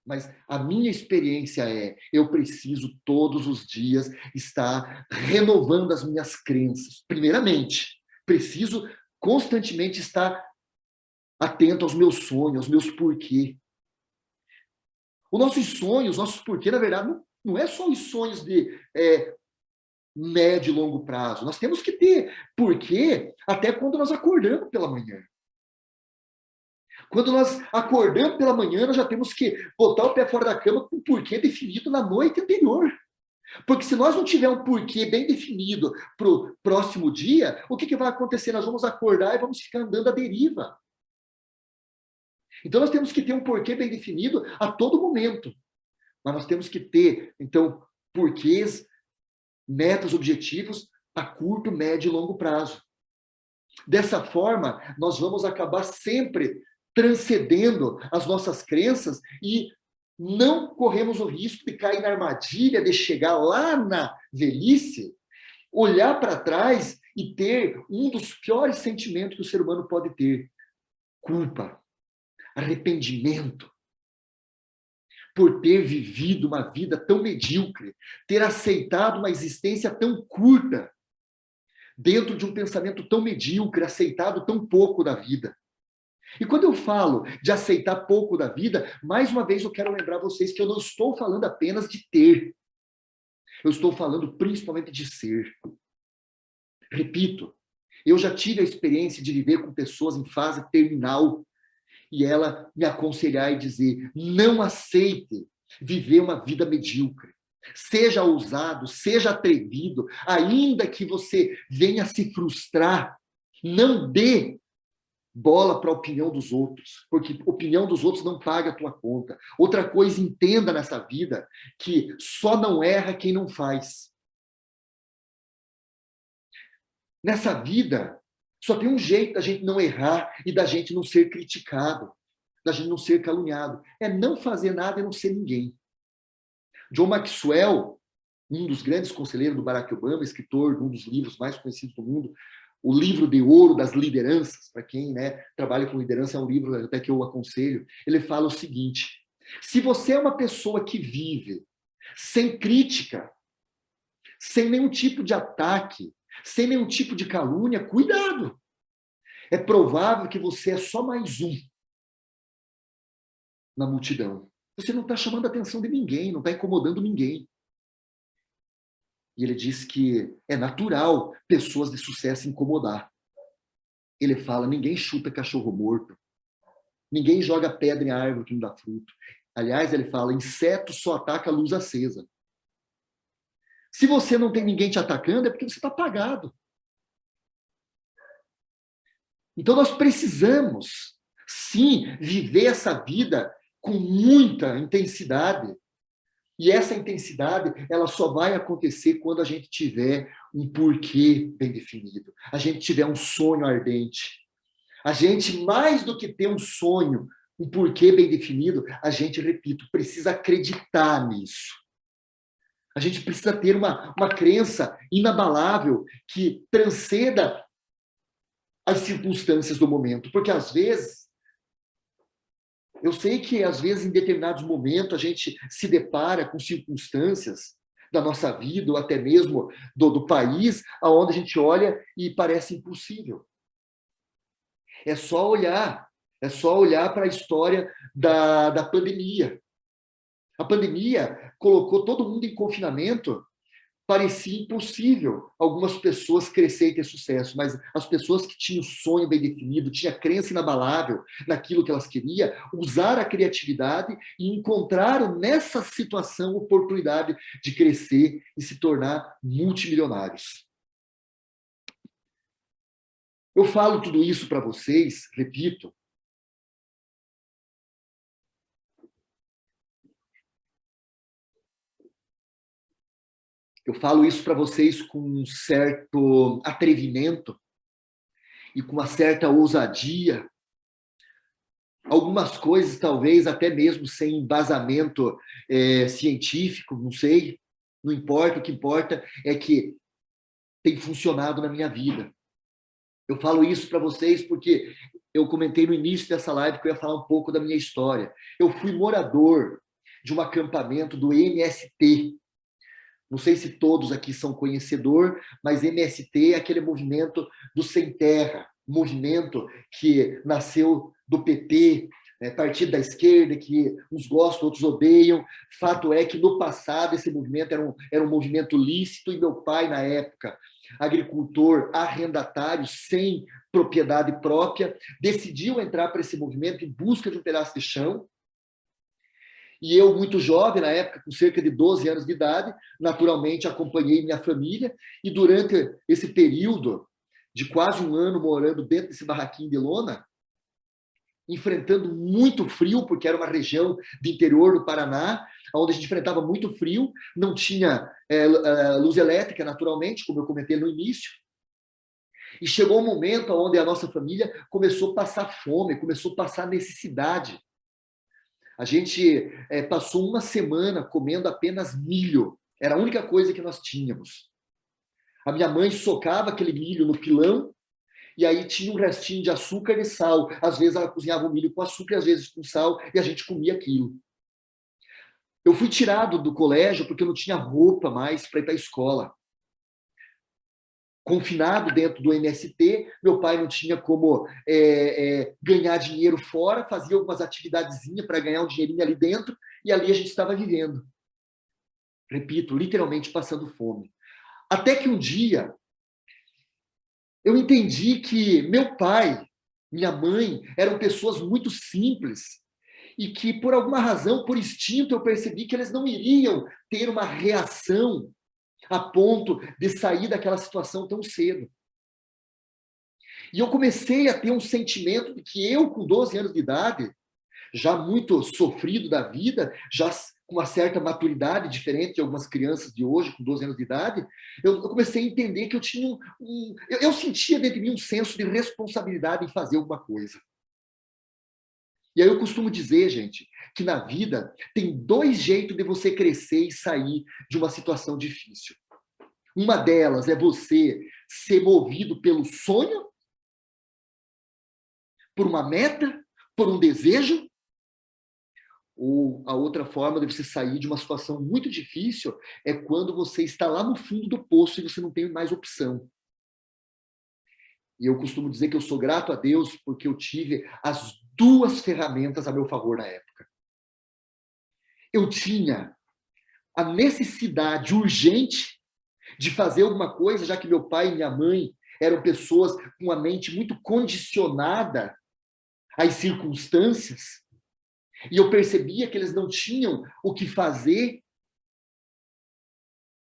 mas a minha experiência é, eu preciso todos os dias estar renovando as minhas crenças. Primeiramente, preciso constantemente estar atento aos meus sonhos, aos meus porquê. Os nossos porquê, na verdade, não é só os sonhos de médio e longo prazo. Nós temos que ter porquê até quando nós acordamos pela manhã. Quando nós acordamos pela manhã, nós já temos que botar o pé fora da cama com o porquê definido na noite anterior. Porque se nós não tivermos um porquê bem definido para o próximo dia, o que vai acontecer? Nós vamos acordar e vamos ficar andando à deriva. Então, nós temos que ter um porquê bem definido a todo momento. Mas nós temos que ter, então, porquês, metas, objetivos a curto, médio e longo prazo. Dessa forma, nós vamos acabar sempre transcendendo as nossas crenças e não corremos o risco de cair na armadilha, de chegar lá na velhice, olhar para trás e ter um dos piores sentimentos que o ser humano pode ter: culpa, arrependimento, por ter vivido uma vida tão medíocre, ter aceitado uma existência tão curta, dentro de um pensamento tão medíocre, aceitado tão pouco da vida. E quando eu falo de aceitar pouco da vida, mais uma vez eu quero lembrar vocês que eu não estou falando apenas de ter. Eu estou falando principalmente de ser. Repito, eu já tive a experiência de viver com pessoas em fase terminal e ela me aconselhar e dizer: não aceite viver uma vida medíocre. Seja ousado, seja atrevido, ainda que você venha se frustrar, não dê bola para a opinião dos outros, porque a opinião dos outros não paga a tua conta. Outra coisa, entenda nessa vida que só não erra quem não faz. Nessa vida, só tem um jeito da gente não errar e da gente não ser criticado, da gente não ser caluniado. É não fazer nada e não ser ninguém. John Maxwell, um dos grandes conselheiros do Barack Obama, escritor de um dos livros mais conhecidos do mundo, o livro de ouro das lideranças, para quem trabalha com liderança, é um livro até que eu aconselho, ele fala o seguinte: se você é uma pessoa que vive sem crítica, sem nenhum tipo de ataque, sem nenhum tipo de calúnia, cuidado! É provável que você é só mais um na multidão. Você não está chamando a atenção de ninguém, não está incomodando ninguém. E ele diz que é natural pessoas de sucesso incomodar. Ele fala: ninguém chuta cachorro morto. Ninguém joga pedra em árvore que não dá fruto. Aliás, ele fala: inseto só ataca a luz acesa. Se você não tem ninguém te atacando, é porque você está apagado. Então nós precisamos, sim, viver essa vida com muita intensidade. E essa intensidade, ela só vai acontecer quando a gente tiver um porquê bem definido. A gente tiver um sonho ardente. A gente, mais do que ter um sonho, um porquê bem definido, a gente, repito, precisa acreditar nisso. A gente precisa ter uma crença inabalável que transcenda as circunstâncias do momento. Porque, às vezes, eu sei que, às vezes, em determinados momentos, a gente se depara com circunstâncias da nossa vida, ou até mesmo do país, aonde a gente olha e parece impossível. É só olhar para a história da pandemia. A pandemia colocou todo mundo em confinamento, parecia impossível algumas pessoas crescer e ter sucesso, mas as pessoas que tinham sonho bem definido, tinham crença inabalável naquilo que elas queriam, usaram a criatividade e encontraram nessa situação oportunidade de crescer e se tornar multimilionários. Eu falo tudo isso para vocês, repito, eu falo isso para vocês com um certo atrevimento e com uma certa ousadia. Algumas coisas, talvez, até mesmo sem embasamento científico, não sei, não importa. O que importa é que tem funcionado na minha vida. Eu falo isso para vocês porque eu comentei no início dessa live que eu ia falar um pouco da minha história. Eu fui morador de um acampamento do MST. Não sei se todos aqui são conhecedor, mas MST é aquele movimento do sem terra, movimento que nasceu do PT, partido da esquerda, que uns gostam, outros odeiam. Fato é que, no passado, esse movimento era um movimento lícito e meu pai, na época, agricultor arrendatário, sem propriedade própria, decidiu entrar para esse movimento em busca de um pedaço de chão. E eu, muito jovem, na época, com cerca de 12 anos de idade, naturalmente acompanhei minha família, e durante esse período de quase um ano morando dentro desse barraquinho de lona, enfrentando muito frio, porque era uma região do interior do Paraná, onde a gente enfrentava muito frio, não tinha luz elétrica, naturalmente, como eu comentei no início, e chegou um momento onde a nossa família começou a passar fome, começou a passar necessidade. A gente passou uma semana comendo apenas milho. Era a única coisa que nós tínhamos. A minha mãe socava aquele milho no pilão e aí tinha um restinho de açúcar e sal. Às vezes ela cozinhava o milho com açúcar, às vezes com sal, e a gente comia aquilo. Eu fui tirado do colégio porque eu não tinha roupa mais para ir para a escola. confinado dentro do MST, meu pai não tinha como ganhar dinheiro fora, fazia algumas atividadezinhas para ganhar um dinheirinho ali dentro, e ali a gente estava vivendo. Repito, literalmente passando fome. Até que um dia, eu entendi que meu pai, minha mãe, eram pessoas muito simples, e que, por alguma razão, por instinto, eu percebi que eles não iriam ter uma reação a ponto de sair daquela situação tão cedo. E eu comecei a ter um sentimento de que eu, com 12 anos de idade, já muito sofrido da vida, já com uma certa maturidade diferente de algumas crianças de hoje, com 12 anos de idade, eu comecei a entender que eu tinha eu sentia dentro de mim um senso de responsabilidade em fazer alguma coisa. E aí eu costumo dizer, gente, que na vida tem dois jeitos de você crescer e sair de uma situação difícil. Uma delas é você ser movido pelo sonho, por uma meta, por um desejo. Ou a outra forma de você sair de uma situação muito difícil é quando você está lá no fundo do poço e você não tem mais opção. E eu costumo dizer que eu sou grato a Deus porque eu tive as duas ferramentas a meu favor na época. Eu tinha a necessidade urgente de fazer alguma coisa, já que meu pai e minha mãe eram pessoas com a mente muito condicionada às circunstâncias, e eu percebia que eles não tinham o que fazer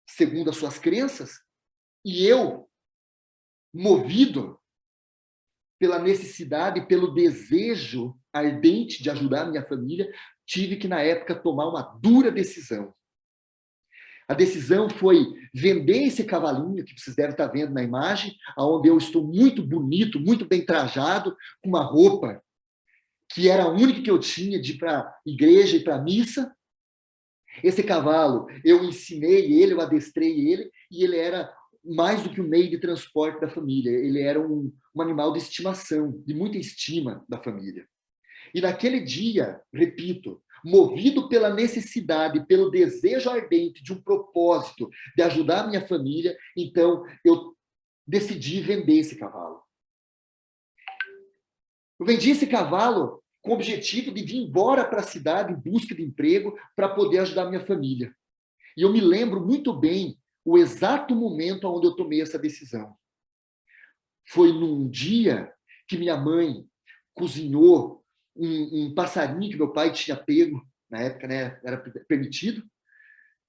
segundo as suas crenças, e eu, movido pela necessidade, pelo desejo ardente de ajudar a minha família, tive que, na época, tomar uma dura decisão. A decisão foi vender esse cavalinho, que vocês devem estar vendo na imagem, onde eu estou muito bonito, muito bem trajado, com uma roupa que era a única que eu tinha de ir para a igreja e para a missa. Esse cavalo, eu ensinei ele, eu adestrei ele, e ele era mais do que um meio de transporte da família. Ele era um animal de estimação, de muita estima da família. E naquele dia, repito, movido pela necessidade, pelo desejo ardente de um propósito de ajudar a minha família, então eu decidi vender esse cavalo. Eu vendi esse cavalo com o objetivo de vir embora para a cidade em busca de emprego para poder ajudar a minha família. E eu me lembro muito bem o exato momento onde eu tomei essa decisão. Foi num dia que minha mãe cozinhou um passarinho que meu pai tinha pego, na época, né, era permitido.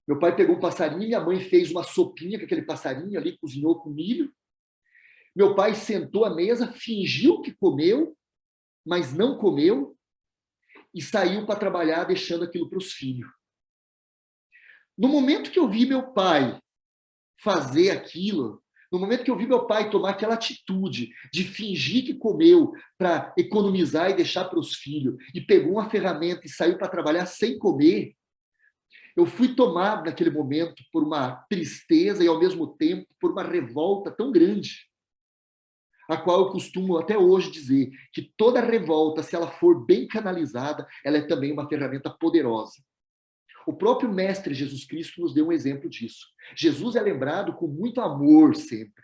Meu pai pegou um passarinho, minha mãe fez uma sopinha com aquele passarinho ali, cozinhou com milho. Meu pai sentou à mesa, fingiu que comeu, mas não comeu, e saiu para trabalhar, deixando aquilo para os filhos. No momento que eu vi meu pai fazer aquilo, no momento que eu vi meu pai tomar aquela atitude de fingir que comeu para economizar e deixar para os filhos, e pegou uma ferramenta e saiu para trabalhar sem comer, eu fui tomado naquele momento por uma tristeza e, ao mesmo tempo, por uma revolta tão grande, a qual eu costumo até hoje dizer que toda revolta, se ela for bem canalizada, ela é também uma ferramenta poderosa. O próprio Mestre Jesus Cristo nos deu um exemplo disso. Jesus é lembrado com muito amor sempre.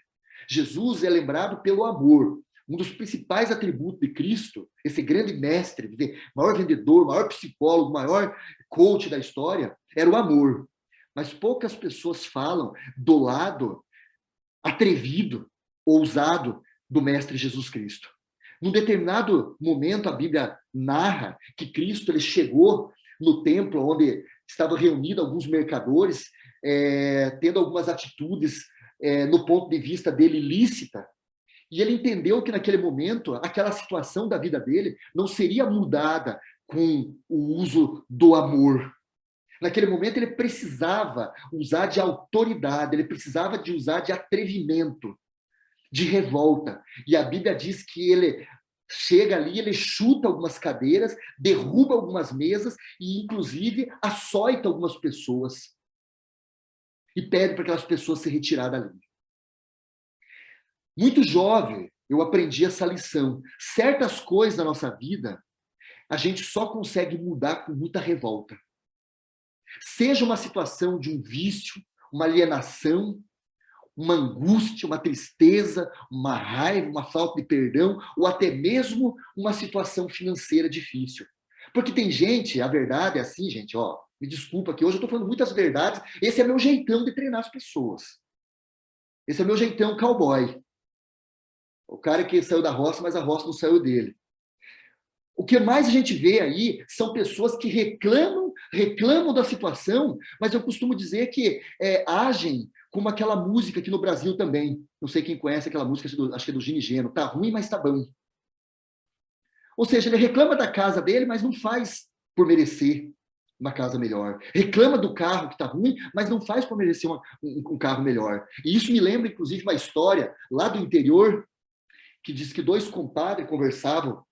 Jesus é lembrado pelo amor. Um dos principais atributos de Cristo, esse grande mestre, maior vendedor, maior psicólogo, maior coach da história, era o amor. Mas poucas pessoas falam do lado atrevido, ousado do Mestre Jesus Cristo. Num determinado momento, a Bíblia narra que Cristo ele chegou no templo onde estavam reunidos alguns mercadores, tendo algumas atitudes, no ponto de vista dele, ilícita, e ele entendeu que naquele momento, aquela situação da vida dele não seria mudada com o uso do amor. Naquele momento, ele precisava usar de autoridade, ele precisava de usar de atrevimento, de revolta. E a Bíblia diz que ele chega ali, ele chuta algumas cadeiras, derruba algumas mesas e, inclusive, açoita algumas pessoas. E pede para aquelas pessoas se retirarem dali. Muito jovem, eu aprendi essa lição. Certas coisas na nossa vida, a gente só consegue mudar com muita revolta. Seja uma situação de um vício, uma alienação, uma angústia, uma tristeza, uma raiva, uma falta de perdão, ou até mesmo uma situação financeira difícil. Porque tem gente, a verdade é assim, gente, ó, me desculpa que hoje eu estou falando muitas verdades, esse é meu jeitão de treinar as pessoas. Esse é meu jeitão cowboy. O cara que saiu da roça, mas a roça não saiu dele. O que mais a gente vê aí são pessoas que reclamam da situação, mas eu costumo dizer que agem como aquela música aqui no Brasil também. Não sei quem conhece aquela música, acho que é do Gini Geno. Tá ruim, mas tá bom. Ou seja, ele reclama da casa dele, mas não faz por merecer uma casa melhor. Reclama do carro que está ruim, mas não faz por merecer um carro melhor. E isso me lembra, inclusive, uma história lá do interior, que diz que dois compadres conversavam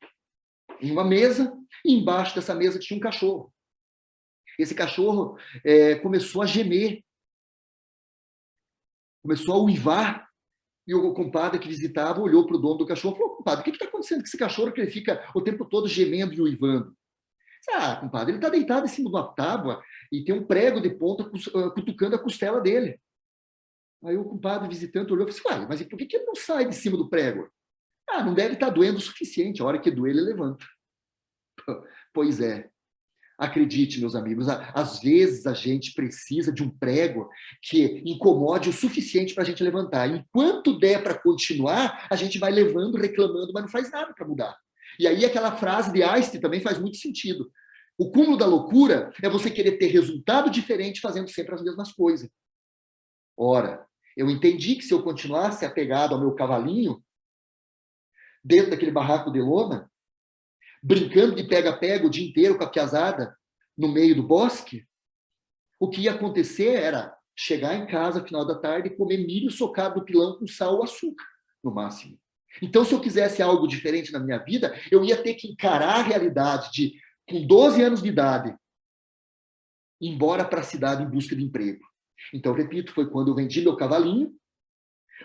em uma mesa, e embaixo dessa mesa tinha um cachorro. Esse cachorro começou a gemer, começou a uivar, e o compadre que visitava olhou para o dono do cachorro e falou: compadre, o que está acontecendo com esse cachorro que ele fica o tempo todo gemendo e uivando? Ah, compadre, ele está deitado em cima de uma tábua e tem um prego de ponta cutucando a costela dele. Aí o compadre visitante olhou e falou assim: mas por que ele não sai de cima do prego? Ah, não deve estar doendo o suficiente, a hora que doer ele levanta. Pois é. Acredite, meus amigos, às vezes a gente precisa de um prego que incomode o suficiente para a gente levantar. Enquanto der para continuar, a gente vai levando, reclamando, mas não faz nada para mudar. E aí aquela frase de Einstein também faz muito sentido. O cúmulo da loucura é você querer ter resultado diferente fazendo sempre as mesmas coisas. Ora, eu entendi que se eu continuasse apegado ao meu cavalinho, dentro daquele barraco de lona, brincando de pega-pega o dia inteiro com a piazada no meio do bosque, o que ia acontecer era chegar em casa no final da tarde e comer milho socado no pilão com sal ou açúcar, no máximo. Então, se eu quisesse algo diferente na minha vida, eu ia ter que encarar a realidade de, com 12 anos de idade, ir embora para a cidade em busca de emprego. Então, repito, foi quando eu vendi meu cavalinho,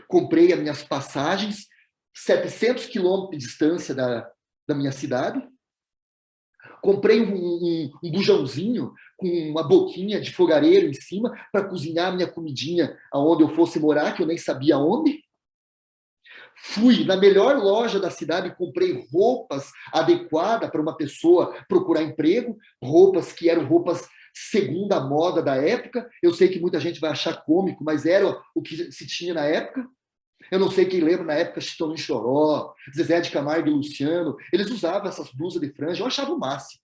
comprei as minhas passagens, 700 quilômetros de distância da minha cidade, comprei um bujãozinho com uma boquinha de fogareiro em cima para cozinhar minha comidinha aonde eu fosse morar, que eu nem sabia onde. Fui na melhor loja da cidade e comprei roupas adequadas para uma pessoa procurar emprego, roupas que eram roupas segundo a moda da época. Eu sei que muita gente vai achar cômico, mas era o que se tinha na época. Eu não sei quem lembra na época Chitão e Choró, Zezé de Camargo e Luciano. Eles usavam essas blusas de franja, eu achava o máximo.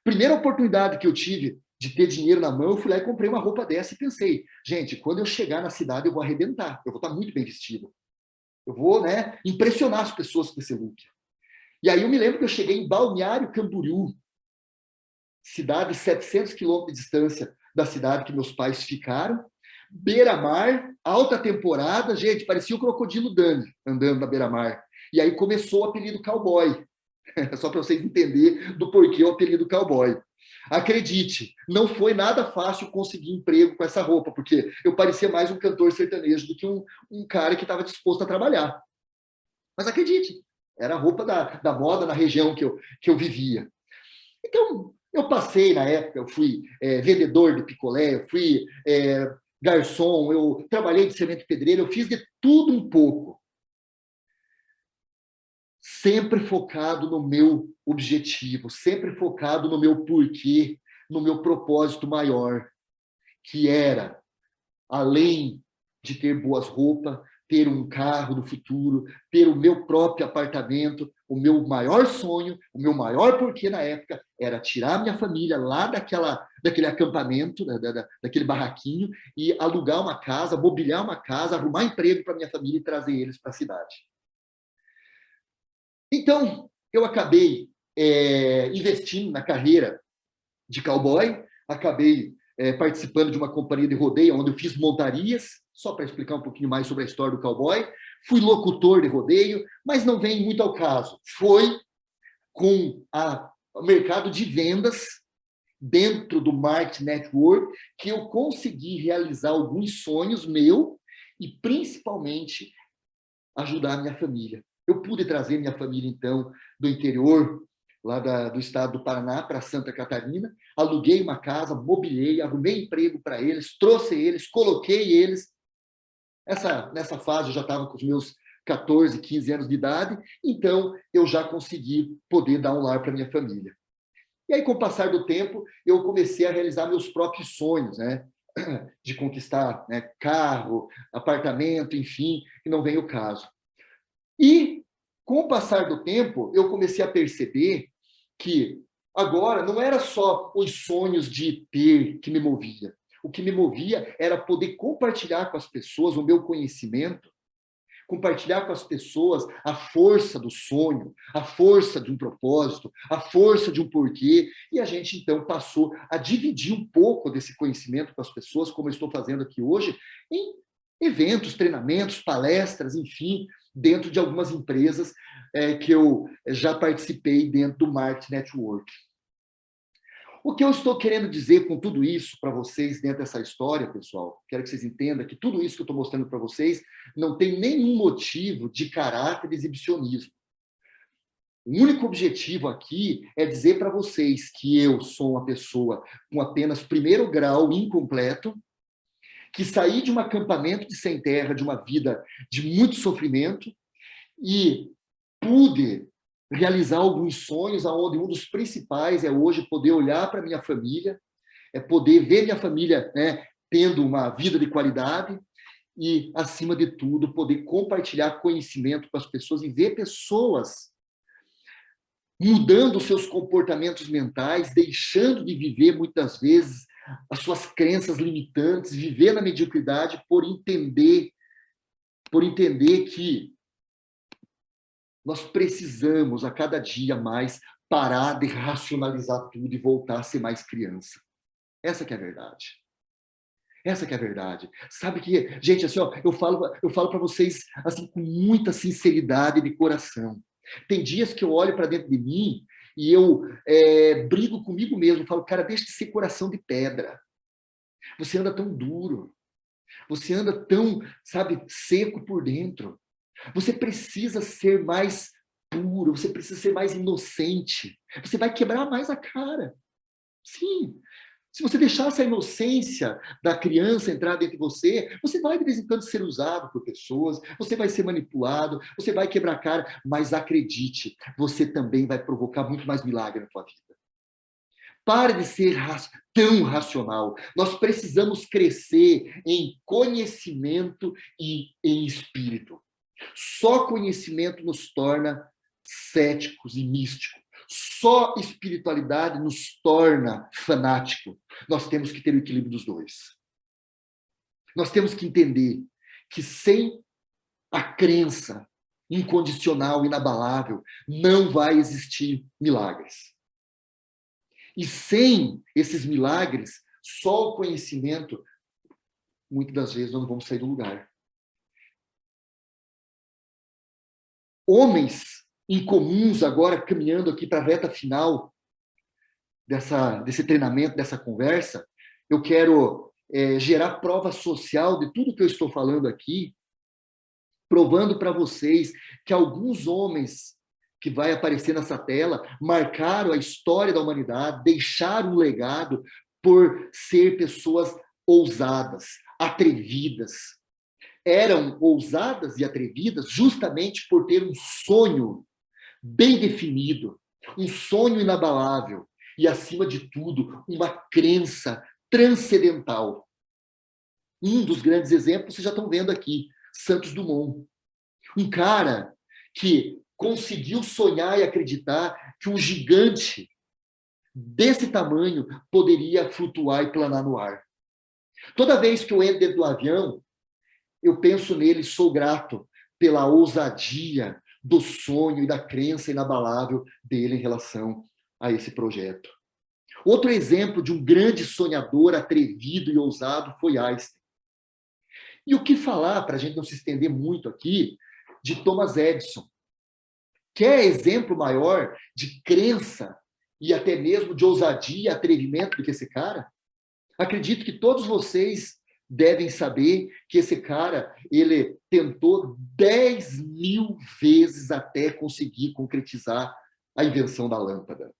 Primeira oportunidade que eu tive de ter dinheiro na mão, eu fui lá e comprei uma roupa dessa e pensei, gente, quando eu chegar na cidade eu vou arrebentar, eu vou estar muito bem vestido. Eu vou, impressionar as pessoas com esse look. E aí eu me lembro que eu cheguei em Balneário Camboriú, cidade 700 quilômetros de distância da cidade que meus pais ficaram, beira-mar, alta temporada, gente, parecia o Crocodilo Dundee andando na beira-mar. E aí começou o apelido cowboy. Só para vocês entenderem do porquê o apelido cowboy. Acredite, não foi nada fácil conseguir emprego com essa roupa, porque eu parecia mais um cantor sertanejo do que um cara que estava disposto a trabalhar. Mas acredite, era a roupa da moda na região que eu vivia. Então, eu passei na época, eu fui vendedor de picolé, eu fui garçom, eu trabalhei de semente pedreiro, eu fiz de tudo um pouco. Sempre focado no meu objetivo, sempre focado no meu porquê, no meu propósito maior, que era, além de ter boas roupas, ter um carro no futuro, ter o meu próprio apartamento, o meu maior sonho, o meu maior porquê na época era tirar minha família lá daquele acampamento, daquele barraquinho, e alugar uma casa, mobiliar uma casa, arrumar emprego para minha família e trazer eles para a cidade. Então, eu acabei investindo na carreira de cowboy, acabei participando de uma companhia de rodeio, onde eu fiz montarias, só para explicar um pouquinho mais sobre a história do cowboy. Fui locutor de rodeio, mas não vem muito ao caso. Foi com o mercado de vendas, dentro do Marketing Network, que eu consegui realizar alguns sonhos meus e, principalmente, ajudar a minha família. Eu pude trazer minha família, então, do interior, lá do estado do Paraná, para Santa Catarina, aluguei uma casa, mobiliei, arrumei emprego para eles, trouxe eles, coloquei eles Nessa fase eu já estava com os meus 14, 15 anos de idade, então eu já consegui poder dar um lar para minha família. E aí, com o passar do tempo, eu comecei a realizar meus próprios sonhos, né? De conquistar, né, carro, apartamento, enfim, e não vem o caso. E, com o passar do tempo, eu comecei a perceber que agora não era só os sonhos de ter que me movia. O que me movia era poder compartilhar com as pessoas o meu conhecimento, compartilhar com as pessoas a força do sonho, a força de um propósito, a força de um porquê, e a gente então passou a dividir um pouco desse conhecimento com as pessoas, como eu estou fazendo aqui hoje, em eventos, treinamentos, palestras, enfim, dentro de algumas empresas que eu já participei dentro do Marketing Network. O que eu estou querendo dizer com tudo isso para vocês dentro dessa história, pessoal, quero que vocês entendam que tudo isso que eu estou mostrando para vocês não tem nenhum motivo de caráter de exibicionismo. O único objetivo aqui é dizer para vocês que eu sou uma pessoa com apenas primeiro grau incompleto, que saí de um acampamento de sem terra, de uma vida de muito sofrimento, e pude realizar alguns sonhos, onde um dos principais é hoje poder olhar para minha família, é poder ver minha família, né, tendo uma vida de qualidade e, acima de tudo, poder compartilhar conhecimento com as pessoas e ver pessoas mudando os seus comportamentos mentais, deixando de viver, muitas vezes, as suas crenças limitantes, viver na mediocridade por entender que nós precisamos, a cada dia mais, parar de racionalizar tudo e voltar a ser mais criança. Essa que é a verdade. Essa que é a verdade. Sabe que, gente, assim, ó, eu falo para vocês assim com muita sinceridade de coração. Tem dias que eu olho para dentro de mim e eu brigo comigo mesmo, falo, cara, deixa de ser coração de pedra. Você anda tão duro. Você anda tão, sabe, seco por dentro. Você precisa ser mais puro, você precisa ser mais inocente. Você vai quebrar mais a cara. Sim. Se você deixar essa inocência da criança entrar dentro de você, você vai de vez em quando ser usado por pessoas, você vai ser manipulado, você vai quebrar a cara, mas acredite, você também vai provocar muito mais milagre na sua vida. Pare de ser tão racional. Nós precisamos crescer em conhecimento e em espírito. Só conhecimento nos torna céticos e místicos. Só espiritualidade nos torna fanático. Nós temos que ter o equilíbrio dos dois. Nós temos que entender que sem a crença incondicional, inabalável, não vai existir milagres. E sem esses milagres, só o conhecimento, muitas das vezes, nós não vamos sair do lugar. Homens incomuns agora, caminhando aqui para a reta final desse treinamento, dessa conversa, eu quero gerar prova social de tudo que eu estou falando aqui, provando para vocês que alguns homens que vai aparecer nessa tela marcaram a história da humanidade, deixaram um legado por ser pessoas ousadas, atrevidas. Eram ousadas e atrevidas justamente por ter um sonho bem definido, um sonho inabalável e, acima de tudo, uma crença transcendental. Um dos grandes exemplos vocês já estão vendo aqui, Santos Dumont. Um cara que conseguiu sonhar e acreditar que um gigante desse tamanho poderia flutuar e planar no ar. Toda vez que eu entro dentro do avião, eu penso nele e sou grato pela ousadia do sonho e da crença inabalável dele em relação a esse projeto. Outro exemplo de um grande sonhador, atrevido e ousado foi Einstein. E o que falar, para a gente não se estender muito aqui, de Thomas Edison? Quer exemplo maior de crença e até mesmo de ousadia e atrevimento do que esse cara? Acredito que todos vocês devem saber que esse cara, ele tentou 10.000 vezes até conseguir concretizar a invenção da lâmpada.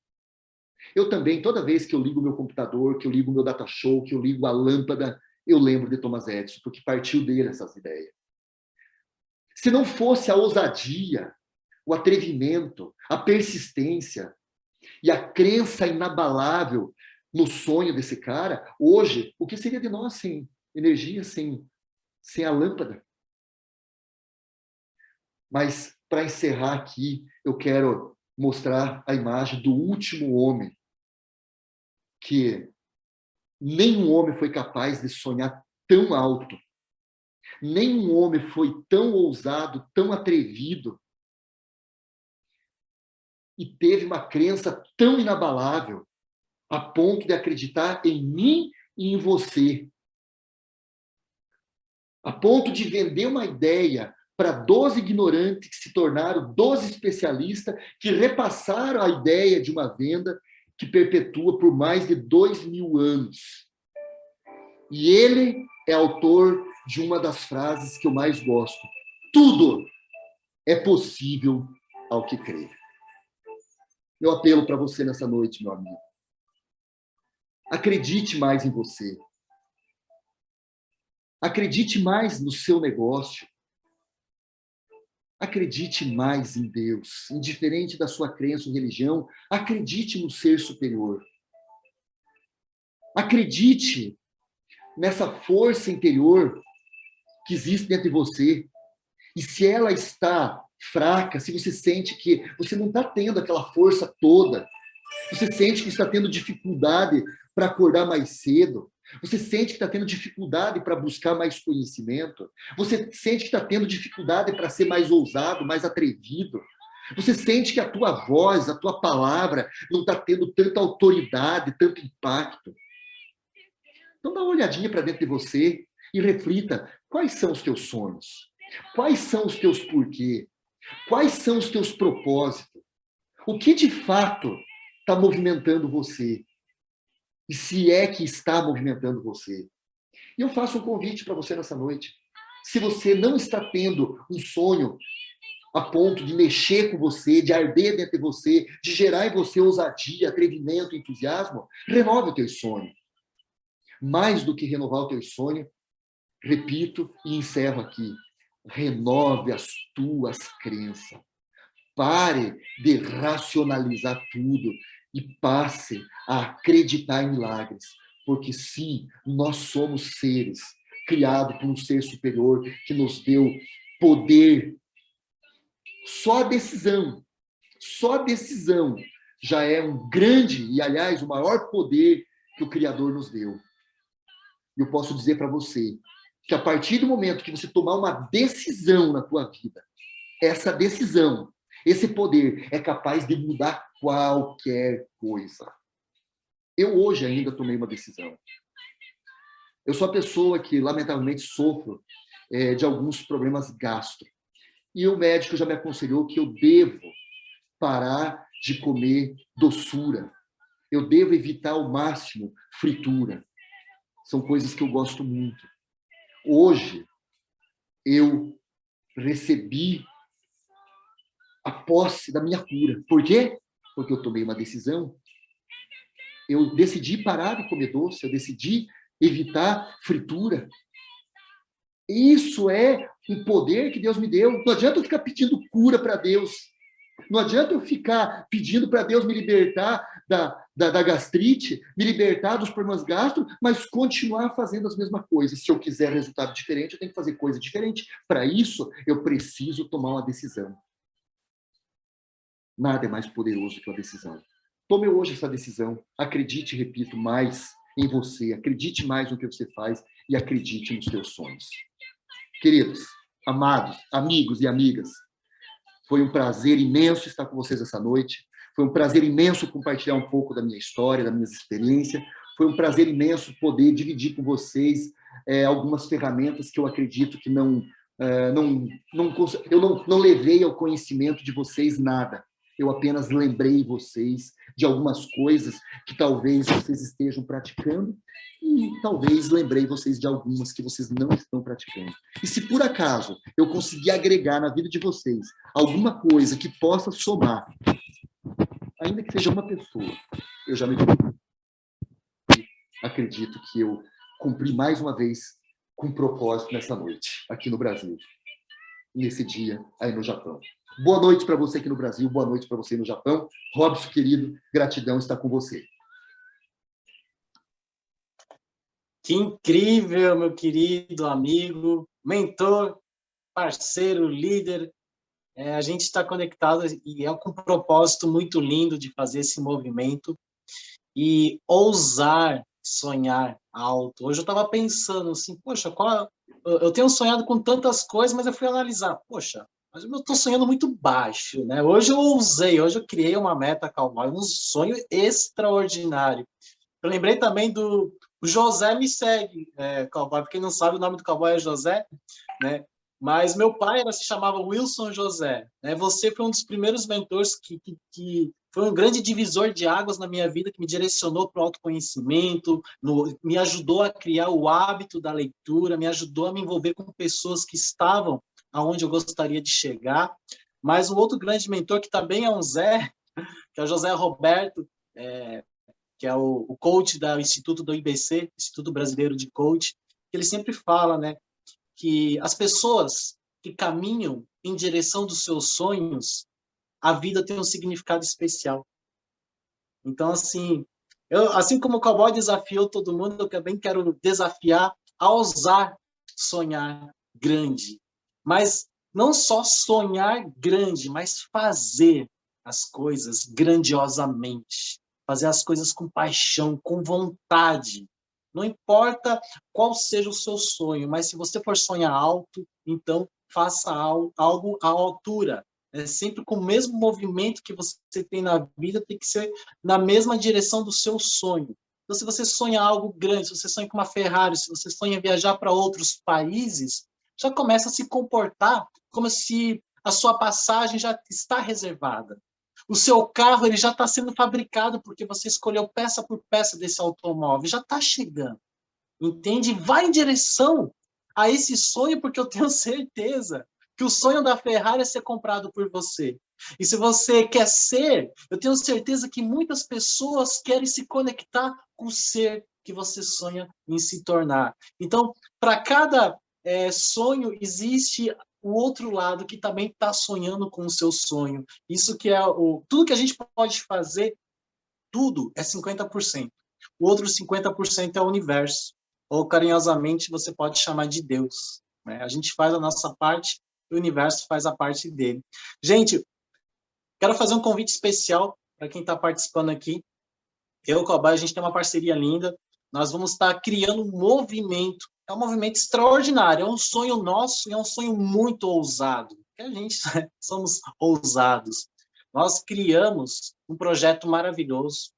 Eu também, toda vez que eu ligo o meu computador, que eu ligo o meu data show, que eu ligo a lâmpada, eu lembro de Thomas Edison, porque partiu dele essas ideias. Se não fosse a ousadia, o atrevimento, a persistência e a crença inabalável no sonho desse cara, hoje, o que seria de nós sem energia, sem a lâmpada? Mas, para encerrar aqui, eu quero mostrar a imagem do último homem, que nenhum homem foi capaz de sonhar tão alto, nenhum homem foi tão ousado, tão atrevido, e teve uma crença tão inabalável, a ponto de acreditar em mim e em você, a ponto de vender uma ideia para 12 ignorantes que se tornaram 12 especialistas que repassaram a ideia de uma venda que perpetua por mais de 2.000 anos. E ele é autor de uma das frases que eu mais gosto. Tudo é possível ao que crê. Meu apelo para você nessa noite, meu amigo. Acredite mais em você. Acredite mais no seu negócio. Acredite mais em Deus. Indiferente da sua crença ou religião, acredite no ser superior. Acredite nessa força interior que existe dentro de você. E se ela está fraca, se você sente que você não está tendo aquela força toda, você sente que está tendo dificuldade para acordar mais cedo, você sente que está tendo dificuldade para buscar mais conhecimento, você sente que está tendo dificuldade para ser mais ousado, mais atrevido, você sente que a tua voz, a tua palavra não está tendo tanta autoridade, tanto impacto. Então dá uma olhadinha para dentro de você e reflita, quais são os teus sonhos? Quais são os teus porquê? Quais são os teus propósitos? O que de fato está movimentando você? E se é que está movimentando você? E eu faço um convite para você nessa noite. Se você não está tendo um sonho a ponto de mexer com você, de arder dentro de você, de gerar em você ousadia, atrevimento, entusiasmo, renove o teu sonho. Mais do que renovar o teu sonho, repito e encerro aqui, renove as tuas crenças. Pare de racionalizar tudo e passe a acreditar em milagres. Porque sim, nós somos seres criados por um ser superior que nos deu poder. Só a decisão já é um grande e, aliás, o maior poder que o Criador nos deu. Eu posso dizer para você que a partir do momento que você tomar uma decisão na tua vida, essa decisão, esse poder é capaz de mudar qualquer coisa. Eu hoje ainda tomei uma decisão. Eu sou a pessoa que, lamentavelmente, sofro de alguns problemas gastro. E o médico já me aconselhou que eu devo parar de comer doçura. Eu devo evitar ao máximo fritura. São coisas que eu gosto muito. Hoje, eu recebi a posse da minha cura. Por quê? Porque eu tomei uma decisão. Eu decidi parar de comer doce, eu decidi evitar fritura. Isso é um poder que Deus me deu. Não adianta eu ficar pedindo cura para Deus. Não adianta eu ficar pedindo para Deus me libertar da gastrite, me libertar dos problemas gastro, mas continuar fazendo as mesmas coisas. Se eu quiser resultado diferente, eu tenho que fazer coisa diferente. Para isso, eu preciso tomar uma decisão. Nada é mais poderoso que a decisão. Tome hoje essa decisão. Acredite, repito, mais em você. Acredite mais no que você faz e acredite nos seus sonhos. Queridos, amados, amigos e amigas, foi um prazer imenso estar com vocês essa noite. Foi um prazer imenso compartilhar um pouco da minha história, das minhas experiências. Foi um prazer imenso poder dividir com vocês algumas ferramentas que eu acredito que eu não levei ao conhecimento de vocês nada. Eu apenas lembrei vocês de algumas coisas que talvez vocês estejam praticando e talvez lembrei vocês de algumas que vocês não estão praticando. E se por acaso eu conseguir agregar na vida de vocês alguma coisa que possa somar, ainda que seja uma pessoa, eu já me acredito que eu cumprir mais uma vez com um propósito nessa noite, aqui no Brasil, nesse dia aí no Japão. Boa noite para você aqui no Brasil, boa noite para você no Japão. Robson, querido, gratidão estar com você. Que incrível, meu querido amigo, mentor, parceiro, líder. A gente está conectado e é com um propósito muito lindo de fazer esse movimento e ousar sonhar alto. Hoje eu estava pensando assim, poxa, eu tenho sonhado com tantas coisas, mas eu fui analisar, poxa, mas eu estou sonhando muito baixo, né? Hoje eu ousei, hoje eu criei uma meta cowboy, um sonho extraordinário. Eu lembrei também do José Me Segue, cowboy. Para quem não sabe, o nome do cowboy é José, né? Mas meu pai se chamava Wilson José. Né? Você foi um dos primeiros mentores que foi um grande divisor de águas na minha vida, que me direcionou para o autoconhecimento, me ajudou a criar o hábito da leitura, me ajudou a me envolver com pessoas que estavam aonde eu gostaria de chegar. Mas um outro grande mentor, que também é um Zé, que é o José Roberto, que é o coach do Instituto do IBC, Instituto Brasileiro de Coach, que ele sempre fala, né, que as pessoas que caminham em direção dos seus sonhos, a vida tem um significado especial. Então, assim, assim como o cowboy desafiou todo mundo, eu também quero desafiar a ousar sonhar grande. Mas não só sonhar grande, mas fazer as coisas grandiosamente. Fazer as coisas com paixão, com vontade. Não importa qual seja o seu sonho, mas se você for sonhar alto, então faça algo à altura. Sempre com o mesmo movimento que você tem na vida, tem que ser na mesma direção do seu sonho. Então, se você sonha algo grande, se você sonha com uma Ferrari, se você sonha viajar para outros países, já começa a se comportar como se a sua passagem já está reservada. O seu carro ele já está sendo fabricado porque você escolheu peça por peça desse automóvel, já está chegando. Entende? Vai em direção a esse sonho, porque eu tenho certeza que o sonho da Ferrari é ser comprado por você. E se você quer ser, eu tenho certeza que muitas pessoas querem se conectar com o ser que você sonha em se tornar. Então, para cada sonho, existe o outro lado que também está sonhando com o seu sonho. Isso que é tudo que a gente pode fazer, tudo é 50%. O outro 50% é o universo. Ou, carinhosamente, você pode chamar de Deus. Né? A gente faz a nossa parte, o universo faz a parte dele. Gente, quero fazer um convite especial para quem está participando aqui. Eu e o Cowboy, a gente tem uma parceria linda. Nós vamos estar criando um movimento. É um movimento extraordinário. É um sonho nosso e é um sonho muito ousado. Porque a gente somos ousados. Nós criamos um projeto maravilhoso.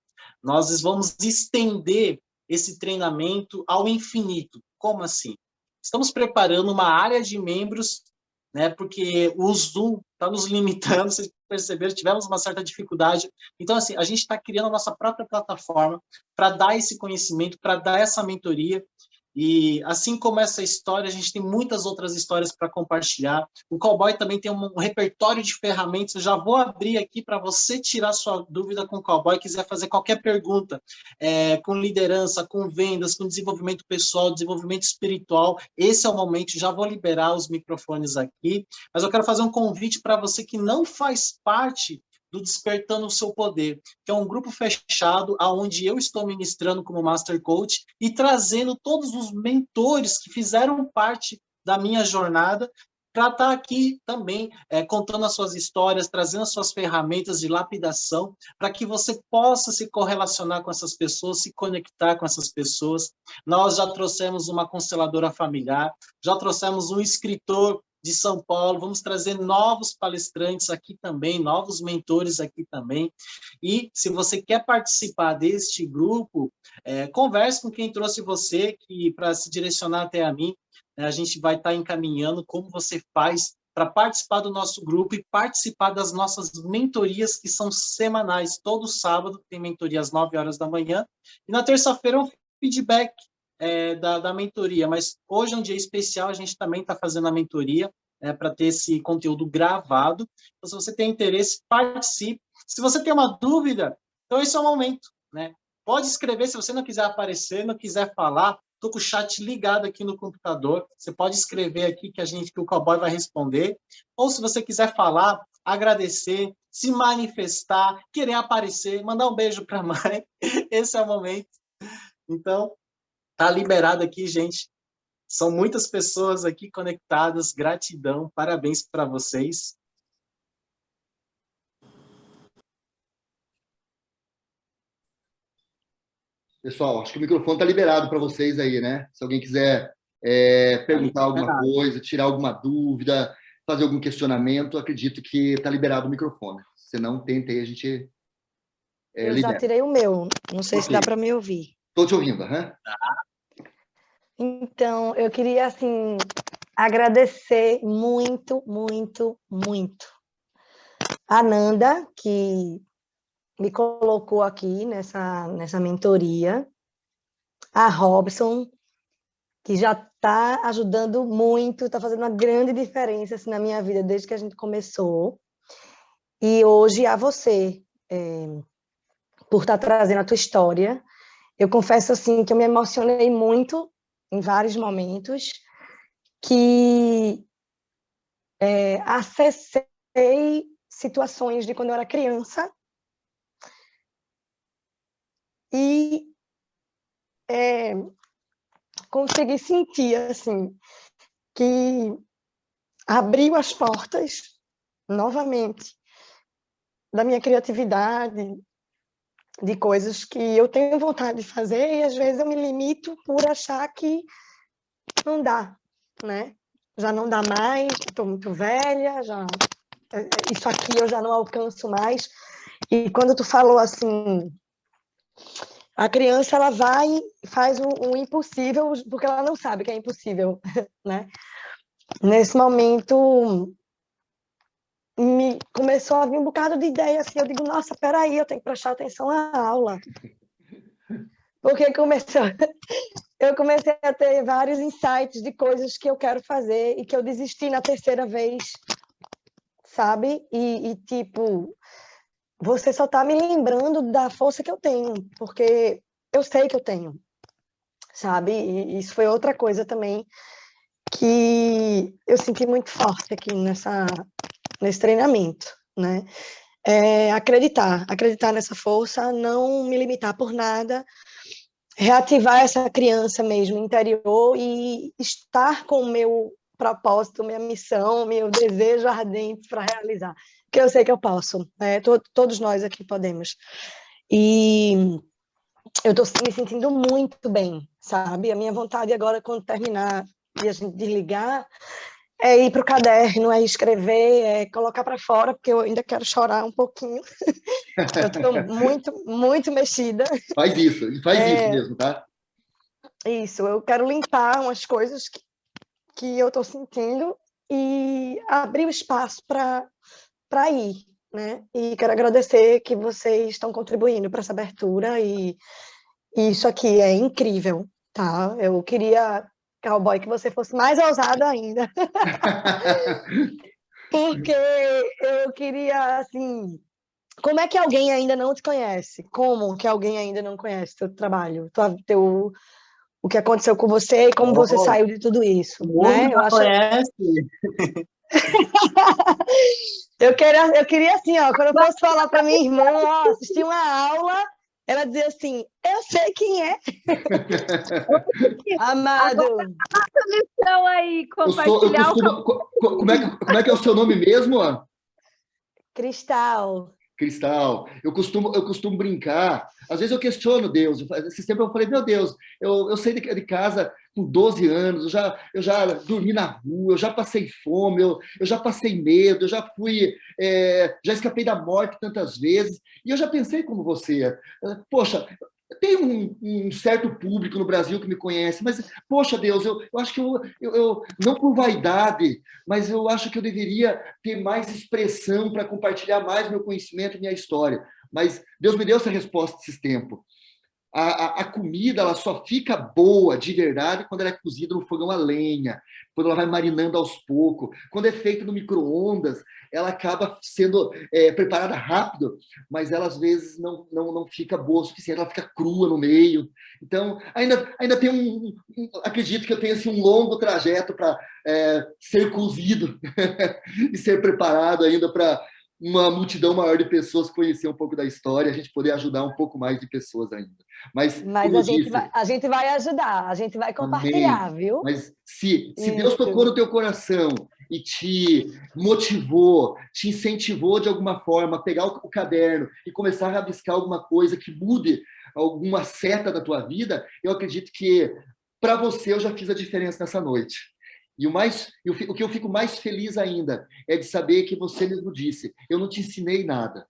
Nós vamos estender esse treinamento ao infinito. Como assim? Estamos preparando uma área de membros, né? Porque o Zoom está nos limitando, vocês perceberam, tivemos uma certa dificuldade. Então, assim, a gente está criando a nossa própria plataforma para dar esse conhecimento, para dar essa mentoria. E assim como essa história, a gente tem muitas outras histórias para compartilhar. O Cowboy também tem um repertório de ferramentas. Eu já vou abrir aqui para você tirar sua dúvida com o Cowboy, quiser fazer qualquer pergunta, com liderança, com vendas, com desenvolvimento pessoal, desenvolvimento espiritual. Esse é o momento, já vou liberar os microfones aqui. Mas eu quero fazer um convite para você que não faz parte do Despertando o Seu Poder, que é um grupo fechado, onde eu estou ministrando como Master Coach e trazendo todos os mentores que fizeram parte da minha jornada para estar aqui também contando as suas histórias, trazendo as suas ferramentas de lapidação, para que você possa se correlacionar com essas pessoas, se conectar com essas pessoas. Nós já trouxemos uma consteladora familiar, já trouxemos um escritor de São Paulo, vamos trazer novos palestrantes aqui também, novos mentores aqui também. E se você quer participar deste grupo, converse com quem trouxe você, que para se direcionar até a mim, a gente vai estar encaminhando como você faz para participar do nosso grupo e participar das nossas mentorias, que são semanais. Todo sábado tem mentoria às 9 horas da manhã, e na terça-feira é um feedback da mentoria, mas hoje é um dia especial, a gente também está fazendo a mentoria para ter esse conteúdo gravado. Então, se você tem interesse, participe. Se você tem uma dúvida, então esse é o momento, né? Pode escrever, se você não quiser aparecer, não quiser falar, estou com o chat ligado aqui no computador. Você pode escrever aqui que o Cowboy vai responder. Ou se você quiser falar, agradecer, se manifestar, querer aparecer, mandar um beijo para a mãe. Esse é o momento. Então, tá liberado aqui, gente. São muitas pessoas aqui conectadas. Gratidão, parabéns para vocês. Pessoal, acho que o microfone está liberado para vocês aí, né? Se alguém quiser perguntar alguma coisa, tirar alguma dúvida, fazer algum questionamento, acredito que está liberado o microfone. Se não, tentei, a gente Eu já tirei o meu. Não sei se dá para me ouvir. Estou te ouvindo, aham. Então, eu queria, assim, agradecer muito, muito, muito a Nanda, que me colocou aqui nessa mentoria, a Robson, que já está ajudando muito, está fazendo uma grande diferença assim, na minha vida desde que a gente começou, e hoje a você, por estar trazendo a tua história. Eu confesso assim que eu me emocionei muito em vários momentos, que acessei situações de quando eu era criança, e consegui sentir assim que abriu as portas novamente da minha criatividade, de coisas que eu tenho vontade de fazer, e às vezes eu me limito por achar que não dá, né? Já não dá mais, estou muito velha, isso aqui eu já não alcanço mais. E quando tu falou assim, a criança ela vai e faz o impossível porque ela não sabe que é impossível, né? Nesse momento começou a vir um bocado de ideia assim, eu digo, nossa, peraí, eu tenho que prestar atenção à aula. Porque eu comecei a ter vários insights de coisas que eu quero fazer e que eu desisti na terceira vez, sabe? E tipo, você só tá me lembrando da força que eu tenho, porque eu sei que eu tenho, sabe? E isso foi outra coisa também que eu senti muito forte aqui nesse treinamento, né? Acreditar nessa força, não me limitar por nada, reativar essa criança mesmo interior e estar com o meu propósito, minha missão, meu desejo ardente para realizar, porque eu sei que eu posso, né? Todos nós aqui podemos. E eu estou me sentindo muito bem, sabe? A minha vontade agora, quando terminar e a gente desligar, é ir para o caderno, é escrever, é colocar para fora, porque eu ainda quero chorar um pouquinho. Eu estou muito, muito mexida. Faz isso mesmo, tá? Isso, eu quero limpar umas coisas que eu estou sentindo e abrir o espaço para ir, né? E quero agradecer que vocês estão contribuindo para essa abertura, e isso aqui é incrível, tá? Eu queria, Cowboy, que você fosse mais ousado ainda. Porque eu queria, assim, como é que alguém ainda não te conhece? Como que alguém ainda não conhece teu trabalho, o que aconteceu com você e como você saiu de tudo isso, né? Eu acho... conhece. Eu queria assim, ó, quando eu fosse falar para minha irmã, ó, assistir uma aula, ela dizia assim, eu sei quem é. Amado. Agora, a lição aí, compartilhar como é que é o seu nome mesmo? Cristal. Cristal, eu costumo brincar, às vezes eu questiono Deus, esse tempo eu falei, meu Deus, eu saí de casa com 12 anos, eu já dormi na rua, eu já passei fome, eu já passei medo, eu já já escapei da morte tantas vezes, e eu já pensei como você, poxa, tem um certo público no Brasil que me conhece, mas, poxa, Deus, eu acho que eu não por vaidade, mas eu acho que eu deveria ter mais expressão para compartilhar mais meu conhecimento e minha história. Mas Deus me deu essa resposta esses tempos. A comida ela só fica boa de verdade quando ela é cozida no fogão a lenha, quando ela vai marinando aos poucos. Quando é feita no micro-ondas, ela acaba sendo preparada rápido, mas ela às vezes não fica boa o suficiente, ela fica crua no meio. Então, ainda tem acredito que eu tenho assim, um longo trajeto para ser cozido e ser preparado ainda para uma multidão maior de pessoas conhecer um pouco da história, a gente poder ajudar um pouco mais de pessoas ainda. Mas, como eu disse, a gente vai ajudar, a gente vai compartilhar, amém. viu? Mas se Deus Isso. tocou no teu coração e te motivou, te incentivou de alguma forma a pegar o caderno e começar a rabiscar alguma coisa que mude alguma seta da tua vida, eu acredito que para você eu já fiz a diferença nessa noite. E o que eu fico mais feliz ainda é de saber que você mesmo disse, eu não te ensinei nada.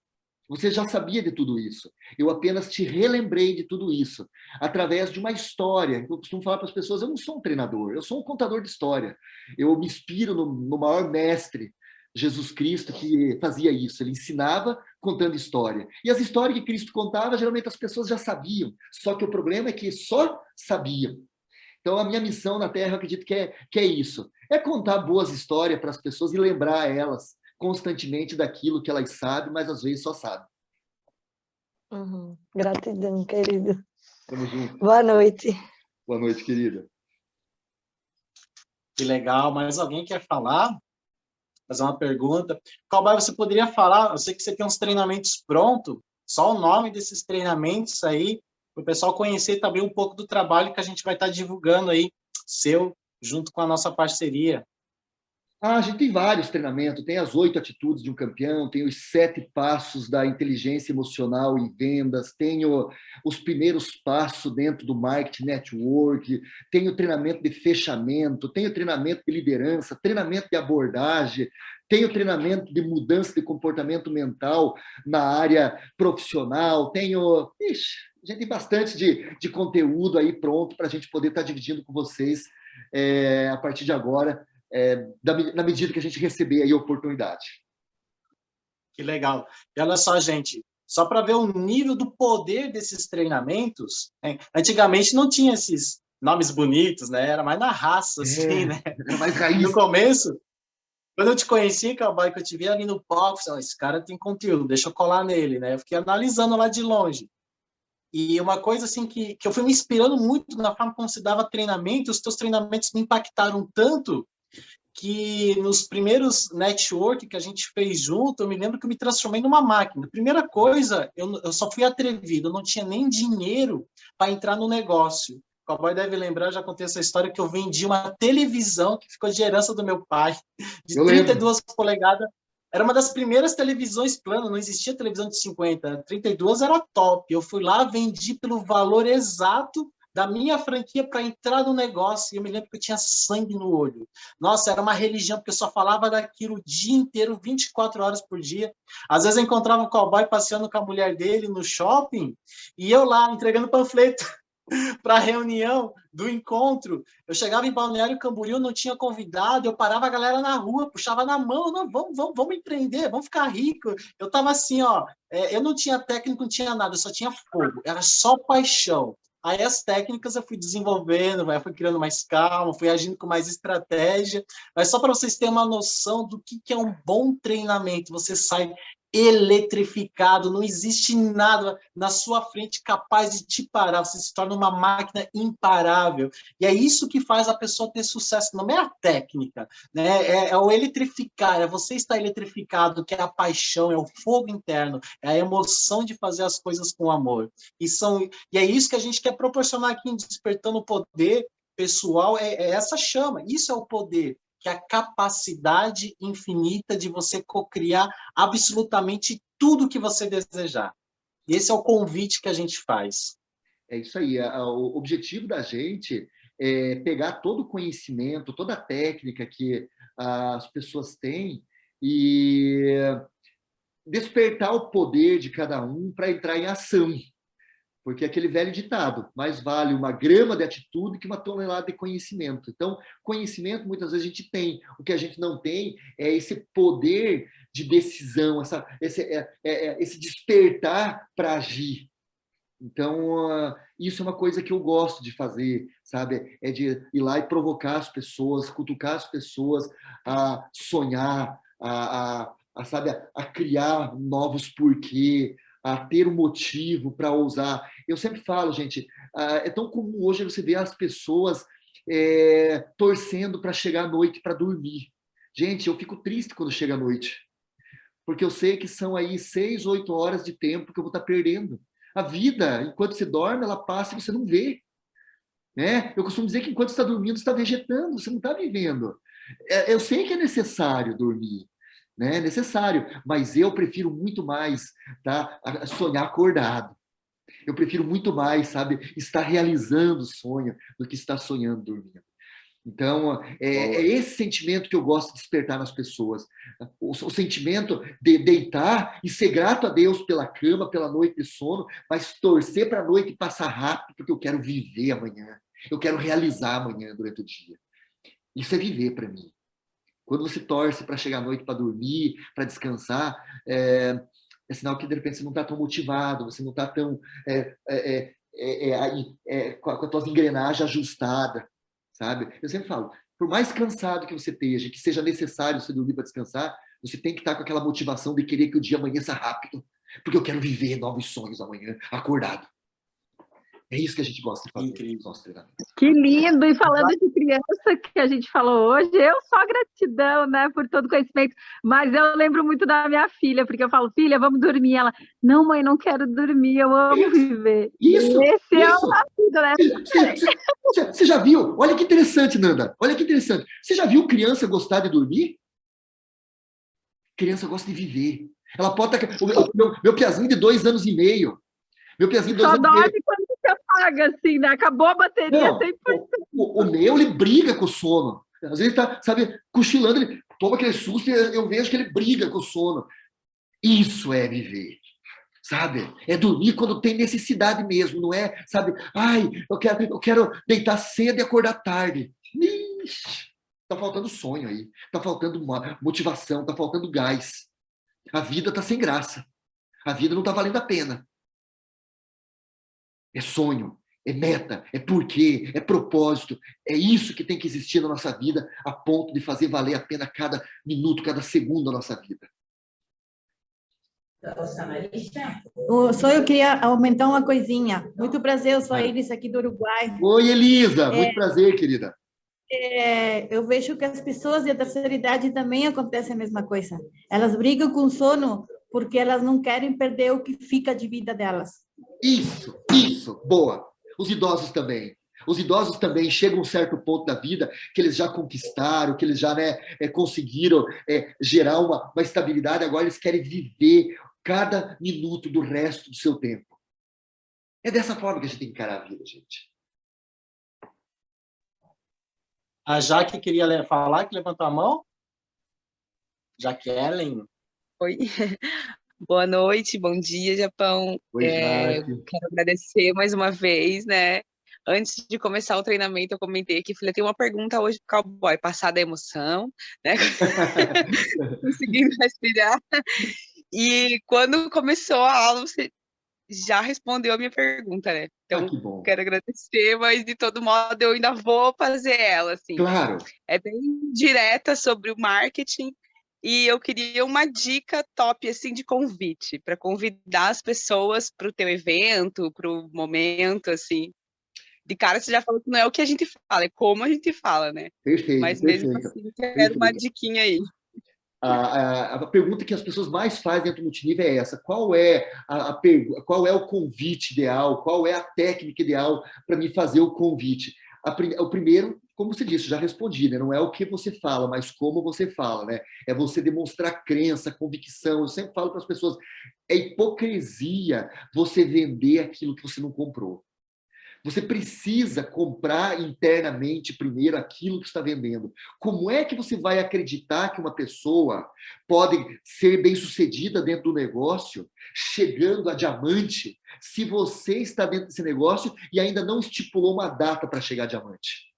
Você já sabia de tudo isso. Eu apenas te relembrei de tudo isso através de uma história. Eu costumo falar para as pessoas, eu não sou um treinador, eu sou um contador de história. Eu me inspiro no maior mestre, Jesus Cristo, que fazia isso. Ele ensinava contando história. E as histórias que Cristo contava, geralmente as pessoas já sabiam. Só que o problema é que só sabiam. Então, a minha missão na Terra, eu acredito que é isso. É contar boas histórias para as pessoas e lembrar elas constantemente daquilo que elas sabem, mas às vezes só sabem. Uhum. Gratidão, querido. Tamo junto. Boa noite. Boa noite, querida. Que legal. Mais alguém quer falar? Fazer uma pergunta? Cowboy, você poderia falar, eu sei que você tem uns treinamentos prontos, só o nome desses treinamentos aí, para o pessoal conhecer também um pouco do trabalho que a gente vai estar divulgando aí, seu, junto com a nossa parceria. A gente tem vários treinamentos, tem as 8 atitudes de um campeão, tem os 7 passos da inteligência emocional em vendas, tem os primeiros passos dentro do marketing network, tem o treinamento de fechamento, tem o treinamento de liderança, treinamento de abordagem, tem o treinamento de mudança de comportamento mental na área profissional, a gente tem bastante de conteúdo aí pronto para a gente poder estar dividindo com vocês a partir de agora, na medida que a gente receber aí a oportunidade. Que legal. E olha só, gente, só para ver o nível do poder desses treinamentos, né? Antigamente não tinha esses nomes bonitos, né? Era mais na raça, assim, né? Era mais raiz. No começo, quando eu te conheci, Cowboy, que eu te vi ali no palco, esse cara tem conteúdo, deixa eu colar nele, né? Eu fiquei analisando lá de longe. E uma coisa assim que eu fui me inspirando muito na forma como se dava treinamento, os teus treinamentos me impactaram tanto que nos primeiros network que a gente fez junto, eu me lembro que eu me transformei numa máquina. Primeira coisa, eu só fui atrevido, eu não tinha nem dinheiro para entrar no negócio. O Cowboy deve lembrar, já contei essa história, que eu vendi uma televisão que ficou de herança do meu pai, de 32 polegadas. Era uma das primeiras televisões planas, não existia televisão de 50, 32 era top. Eu fui lá, vendi pelo valor exato da minha franquia para entrar no negócio, e eu me lembro que eu tinha sangue no olho. Nossa, era uma religião, porque eu só falava daquilo o dia inteiro, 24 horas por dia. Às vezes eu encontrava um cowboy passeando com a mulher dele no shopping, e eu lá, entregando panfleto para a reunião do encontro. Eu chegava em Balneário Camboriú, não tinha convidado, eu parava a galera na rua, puxava na mão, não, vamos empreender, vamos ficar rico. Eu estava assim, ó, eu não tinha técnico, não tinha nada, eu só tinha fogo, era só paixão. Aí as técnicas eu fui desenvolvendo, fui criando mais calma, fui agindo com mais estratégia. Mas só para vocês terem uma noção do que é um bom treinamento, você sai eletrificado, não existe nada na sua frente capaz de te parar, você se torna uma máquina imparável. E é isso que faz a pessoa ter sucesso, não é a técnica, né? É o eletrificar, é você estar eletrificado, que é a paixão, é o fogo interno, é a emoção de fazer as coisas com amor. E é isso que a gente quer proporcionar aqui em Despertando o Poder Pessoal, é essa chama, isso é o poder, que é a capacidade infinita de você cocriar absolutamente tudo que você desejar. E esse é o convite que a gente faz. É isso aí. O objetivo da gente é pegar todo o conhecimento, toda a técnica que as pessoas têm e despertar o poder de cada um para entrar em ação. Porque é aquele velho ditado, mais vale uma grama de atitude que uma tonelada de conhecimento. Então, conhecimento, muitas vezes, a gente tem. O que a gente não tem é esse poder de decisão, esse despertar para agir. Então, isso é uma coisa que eu gosto de fazer, sabe? É de ir lá e provocar as pessoas, cutucar as pessoas a sonhar, sabe, a criar novos porquê, a ter um motivo para ousar. Eu sempre falo, gente, é tão comum hoje você ver as pessoas torcendo para chegar à noite para dormir. Gente, eu fico triste quando chega à noite, porque eu sei que são aí 6, 8 horas de tempo que eu vou estar perdendo. A vida, enquanto você dorme, ela passa e você não vê. Né? Eu costumo dizer que enquanto você está dormindo, você está vegetando, você não está vivendo. Eu sei que é necessário dormir, né? É necessário, mas eu prefiro muito mais, tá? Sonhar acordado. Eu prefiro muito mais, sabe, estar realizando o sonho do que estar sonhando dormindo. Então, é esse sentimento que eu gosto de despertar nas pessoas. O sentimento de deitar e ser grato a Deus pela cama, pela noite de sono, mas torcer para a noite passar rápido, porque eu quero viver amanhã. Eu quero realizar amanhã durante o dia. Isso é viver para mim. Quando você torce para chegar à noite para dormir, para descansar, é sinal que, de repente, você não está tão motivado, você não está tão com as suas engrenagens ajustadas, sabe? Eu sempre falo, por mais cansado que você esteja, que seja necessário você dormir para descansar, você tem que estar com aquela motivação de querer que o dia amanheça rápido, porque eu quero viver novos sonhos amanhã, acordado. É isso que a gente gosta de fazer. Incrível. Que lindo! E falando de criança que a gente falou hoje, eu só gratidão, né, por todo o conhecimento, mas eu lembro muito da minha filha, porque eu falo, filha, vamos dormir. Ela, não, mãe, não quero dormir, eu amo viver. Isso! Esse é o vida, né? Você já viu? Olha que interessante, Nanda. Olha que interessante. Você já viu criança gostar de dormir? Criança gosta de viver. Ela pode estar... Meu piazinho de 2 anos e meio. Meu piazinho de 2 Só anos e meio. dorme quando você apaga, assim, né? Acabou a bateria, Não, 100%. o meu, ele briga com o sono. Às vezes ele tá, sabe, cochilando, ele toma aquele susto e eu vejo que ele briga com o sono. Isso é viver, sabe? É dormir quando tem necessidade mesmo, não é, sabe? Ai, eu quero deitar cedo e acordar tarde. Ixi, tá faltando sonho aí, tá faltando motivação, tá faltando gás. A vida tá sem graça. A vida não tá valendo a pena. É sonho, é meta, é porquê, é propósito. É isso que tem que existir na nossa vida, a ponto de fazer valer a pena cada minuto, cada segundo da nossa vida. Só eu queria aumentar uma coisinha. Muito prazer, eu sou a Elis aqui do Uruguai. Oi, Elisa, muito prazer, querida. Eu vejo que as pessoas da terceira idade também acontece a mesma coisa. Elas brigam com sono porque elas não querem perder o que fica de vida delas. Isso, boa. Os idosos também. Os idosos também chegam a um certo ponto da vida que eles já conquistaram, que eles já conseguiram gerar uma estabilidade, agora eles querem viver cada minuto do resto do seu tempo. É dessa forma que a gente tem que encarar a vida, gente. A Jaque queria falar, que levantou a mão. Jaqueline. Oi. Boa noite, bom dia, Japão. Oi, eu quero agradecer mais uma vez, né? Antes de começar o treinamento, eu comentei aqui, falei, eu tenho uma pergunta hoje pro cowboy, passar da emoção, né? Conseguindo respirar. E quando começou a aula, você já respondeu a minha pergunta, né? Então, que bom. Quero agradecer, mas de todo modo eu ainda vou fazer ela, assim. Claro. É bem direta sobre o marketing. E eu queria uma dica top, assim, de convite, para convidar as pessoas para o teu evento, para o momento, assim. De cara, você já falou que não é o que a gente fala, é como a gente fala, né? Perfeito, mas mesmo assim, quero uma diquinha aí. A pergunta que as pessoas mais fazem dentro do multinível é essa: qual é qual é o convite ideal, qual é a técnica ideal para me fazer o convite? O primeiro, como você disse, já respondi, né? Não é o que você fala, mas como você fala, né? É você demonstrar crença, convicção. Eu sempre falo para as pessoas, é hipocrisia você vender aquilo que você não comprou. Você precisa comprar internamente primeiro aquilo que está vendendo. Como é que você vai acreditar que uma pessoa pode ser bem-sucedida dentro do negócio, chegando a diamante, se você está dentro desse negócio e ainda não estipulou uma data para chegar a diamante?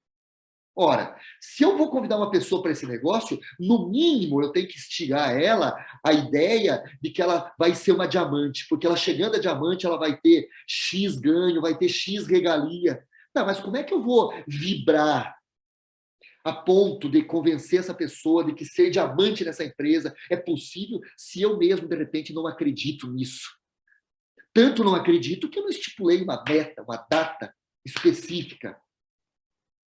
Ora, se eu vou convidar uma pessoa para esse negócio, no mínimo eu tenho que instigar ela a ideia de que ela vai ser uma diamante, porque ela chegando a diamante, ela vai ter X ganho, vai ter X regalia. Não, mas como é que eu vou vibrar a ponto de convencer essa pessoa de que ser diamante nessa empresa é possível se eu mesmo, de repente, não acredito nisso? Tanto não acredito que eu não estipulei uma meta, uma data específica.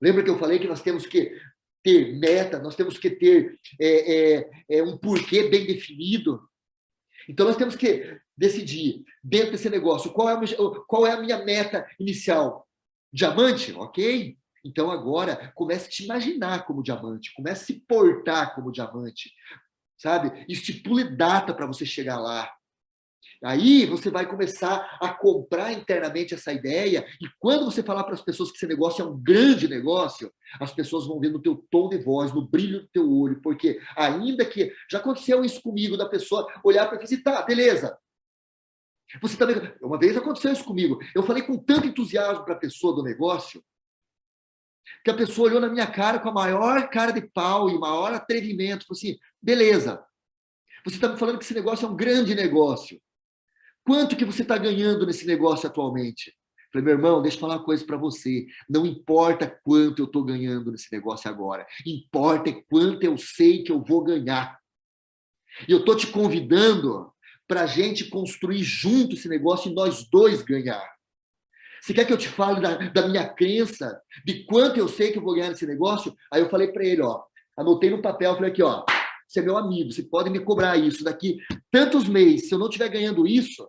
Lembra que eu falei que nós temos que ter meta, nós temos que ter um porquê bem definido? Então, nós temos que decidir, dentro desse negócio, qual é a minha meta inicial? Diamante? Ok. Então, agora, comece a te imaginar como diamante, comece a se portar como diamante, sabe? Estipule data para você chegar lá. Aí você vai começar a comprar internamente essa ideia, e quando você falar para as pessoas que esse negócio é um grande negócio, as pessoas vão ver no teu tom de voz, no brilho do teu olho, porque ainda que... Já aconteceu isso comigo, da pessoa olhar para mim e dizer, tá, beleza. Você também... Uma vez aconteceu isso comigo. Eu falei com tanto entusiasmo para a pessoa do negócio, que a pessoa olhou na minha cara com a maior cara de pau e o maior atrevimento. Falou assim, beleza, você está me falando que esse negócio é um grande negócio. Quanto que você está ganhando nesse negócio atualmente? Falei, meu irmão, deixa eu falar uma coisa para você. Não importa quanto eu estou ganhando nesse negócio agora. Importa é quanto eu sei que eu vou ganhar. E eu estou te convidando para a gente construir junto esse negócio e nós dois ganhar. Você quer que eu te fale da minha crença, de quanto eu sei que eu vou ganhar nesse negócio? Aí eu falei para ele, ó, anotei no papel, falei aqui, ó, você é meu amigo, você pode me cobrar isso daqui tantos meses. Se eu não estiver ganhando isso,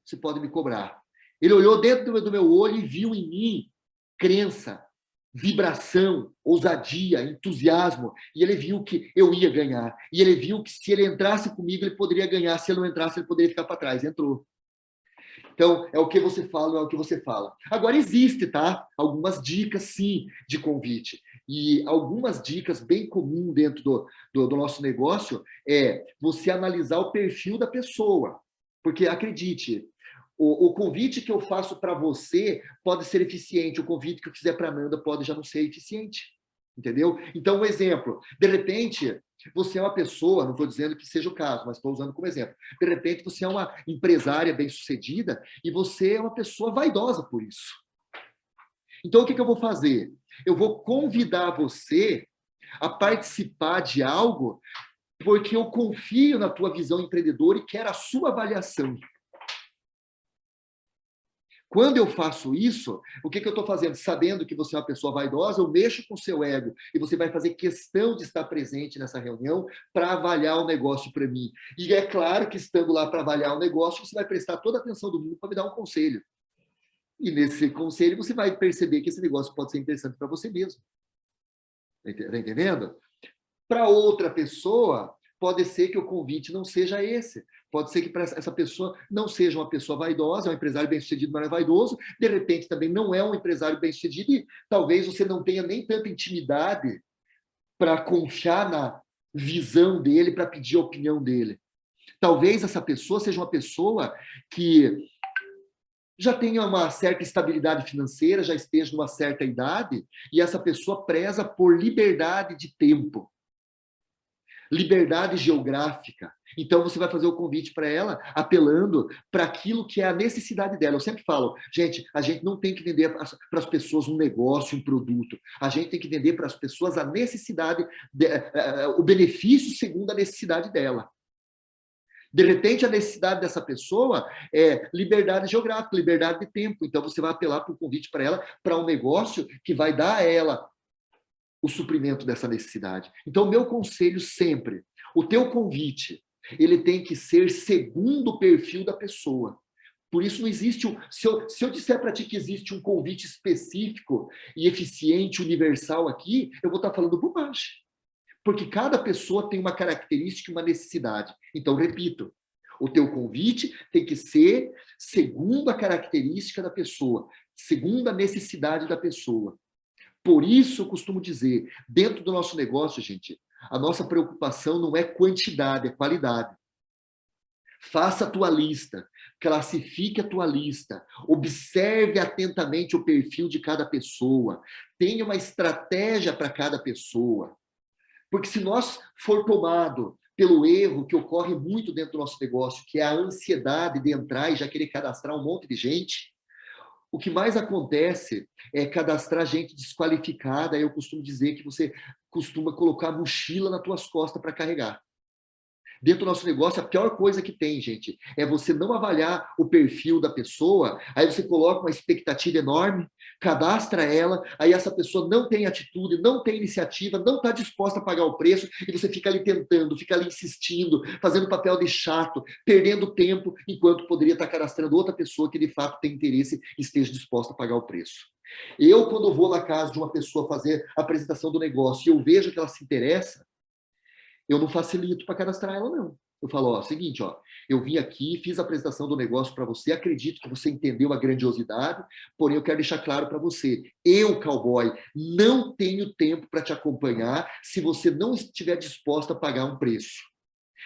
você pode me cobrar. Ele olhou dentro do meu olho e viu em mim crença, vibração, ousadia, entusiasmo. E ele viu que eu ia ganhar. E ele viu que se ele entrasse comigo, ele poderia ganhar. Se ele não entrasse, ele poderia ficar para trás. Entrou. Então, é o que você fala, é o que você fala. Agora, existe, tá? Algumas dicas, sim, de convite. E algumas dicas bem comuns dentro do nosso negócio é você analisar o perfil da pessoa. Porque, acredite, o convite que eu faço para você pode ser eficiente, o convite que eu fizer para a Nanda pode já não ser eficiente. Entendeu? Então, um exemplo. De repente, você é uma pessoa, não estou dizendo que seja o caso, mas estou usando como exemplo. De repente, você é uma empresária bem-sucedida e você é uma pessoa vaidosa por isso. Então, o que eu vou fazer? Eu vou convidar você a participar de algo porque eu confio na tua visão empreendedora e quero a sua avaliação. Quando eu faço isso, o que eu estou fazendo? Sabendo que você é uma pessoa vaidosa, eu mexo com o seu ego e você vai fazer questão de estar presente nessa reunião para avaliar o negócio para mim. E é claro que estando lá para avaliar o negócio, você vai prestar toda a atenção do mundo para me dar um conselho. E nesse conselho você vai perceber que esse negócio pode ser interessante para você mesmo. Está entendendo? Para outra pessoa, pode ser que o convite não seja esse. Pode ser que para essa pessoa não seja uma pessoa vaidosa, é um empresário bem-sucedido, mas não é vaidoso. De repente, também não é um empresário bem-sucedido e talvez você não tenha nem tanta intimidade para confiar na visão dele, para pedir a opinião dele. Talvez essa pessoa seja uma pessoa que já tenha uma certa estabilidade financeira, já esteja numa certa idade, e essa pessoa preza por liberdade de tempo. Liberdade geográfica. Então, você vai fazer o convite para ela, apelando para aquilo que é a necessidade dela. Eu sempre falo, gente, a gente não tem que vender para as pessoas um negócio, um produto. A gente tem que vender para as pessoas a necessidade, o benefício segundo a necessidade dela. De repente, a necessidade dessa pessoa é liberdade geográfica, liberdade de tempo. Então, você vai apelar para o convite para ela, para um negócio que vai dar a ela o suprimento dessa necessidade. Então, meu conselho sempre, o teu convite, ele tem que ser segundo o perfil da pessoa. Por isso não existe se eu disser para ti que existe um convite específico e eficiente, universal aqui, eu vou estar falando bobagem. Porque cada pessoa tem uma característica e uma necessidade. Então, repito, o teu convite tem que ser segundo a característica da pessoa, segundo a necessidade da pessoa. Por isso, eu costumo dizer, dentro do nosso negócio, gente, a nossa preocupação não é quantidade, é qualidade. Faça a tua lista. classifique a tua lista, observe atentamente o perfil de cada pessoa, tenha uma estratégia para cada pessoa. Porque se nós for tomado pelo erro que ocorre muito dentro do nosso negócio, que é a ansiedade de entrar e já querer cadastrar um monte de gente, o que mais acontece é cadastrar gente desqualificada. Eu costumo dizer que você costuma colocar a mochila nas tuas costas para carregar. Dentro do nosso negócio, a pior coisa que tem, gente, é você não avaliar o perfil da pessoa, aí você coloca uma expectativa enorme, cadastra ela, aí essa pessoa não tem atitude, não tem iniciativa, não está disposta a pagar o preço, e você fica ali tentando, fica ali insistindo, fazendo papel de chato, perdendo tempo, enquanto poderia estar cadastrando outra pessoa que de fato tem interesse e esteja disposta a pagar o preço. Eu, quando vou na casa de uma pessoa fazer a apresentação do negócio e eu vejo que ela se interessa, eu não facilito para cadastrar ela, não. Eu falo, ó, seguinte, ó, eu vim aqui, fiz a apresentação do negócio para você, acredito que você entendeu a grandiosidade, porém eu quero deixar claro para você, eu, cowboy, não tenho tempo para te acompanhar se você não estiver disposto a pagar um preço.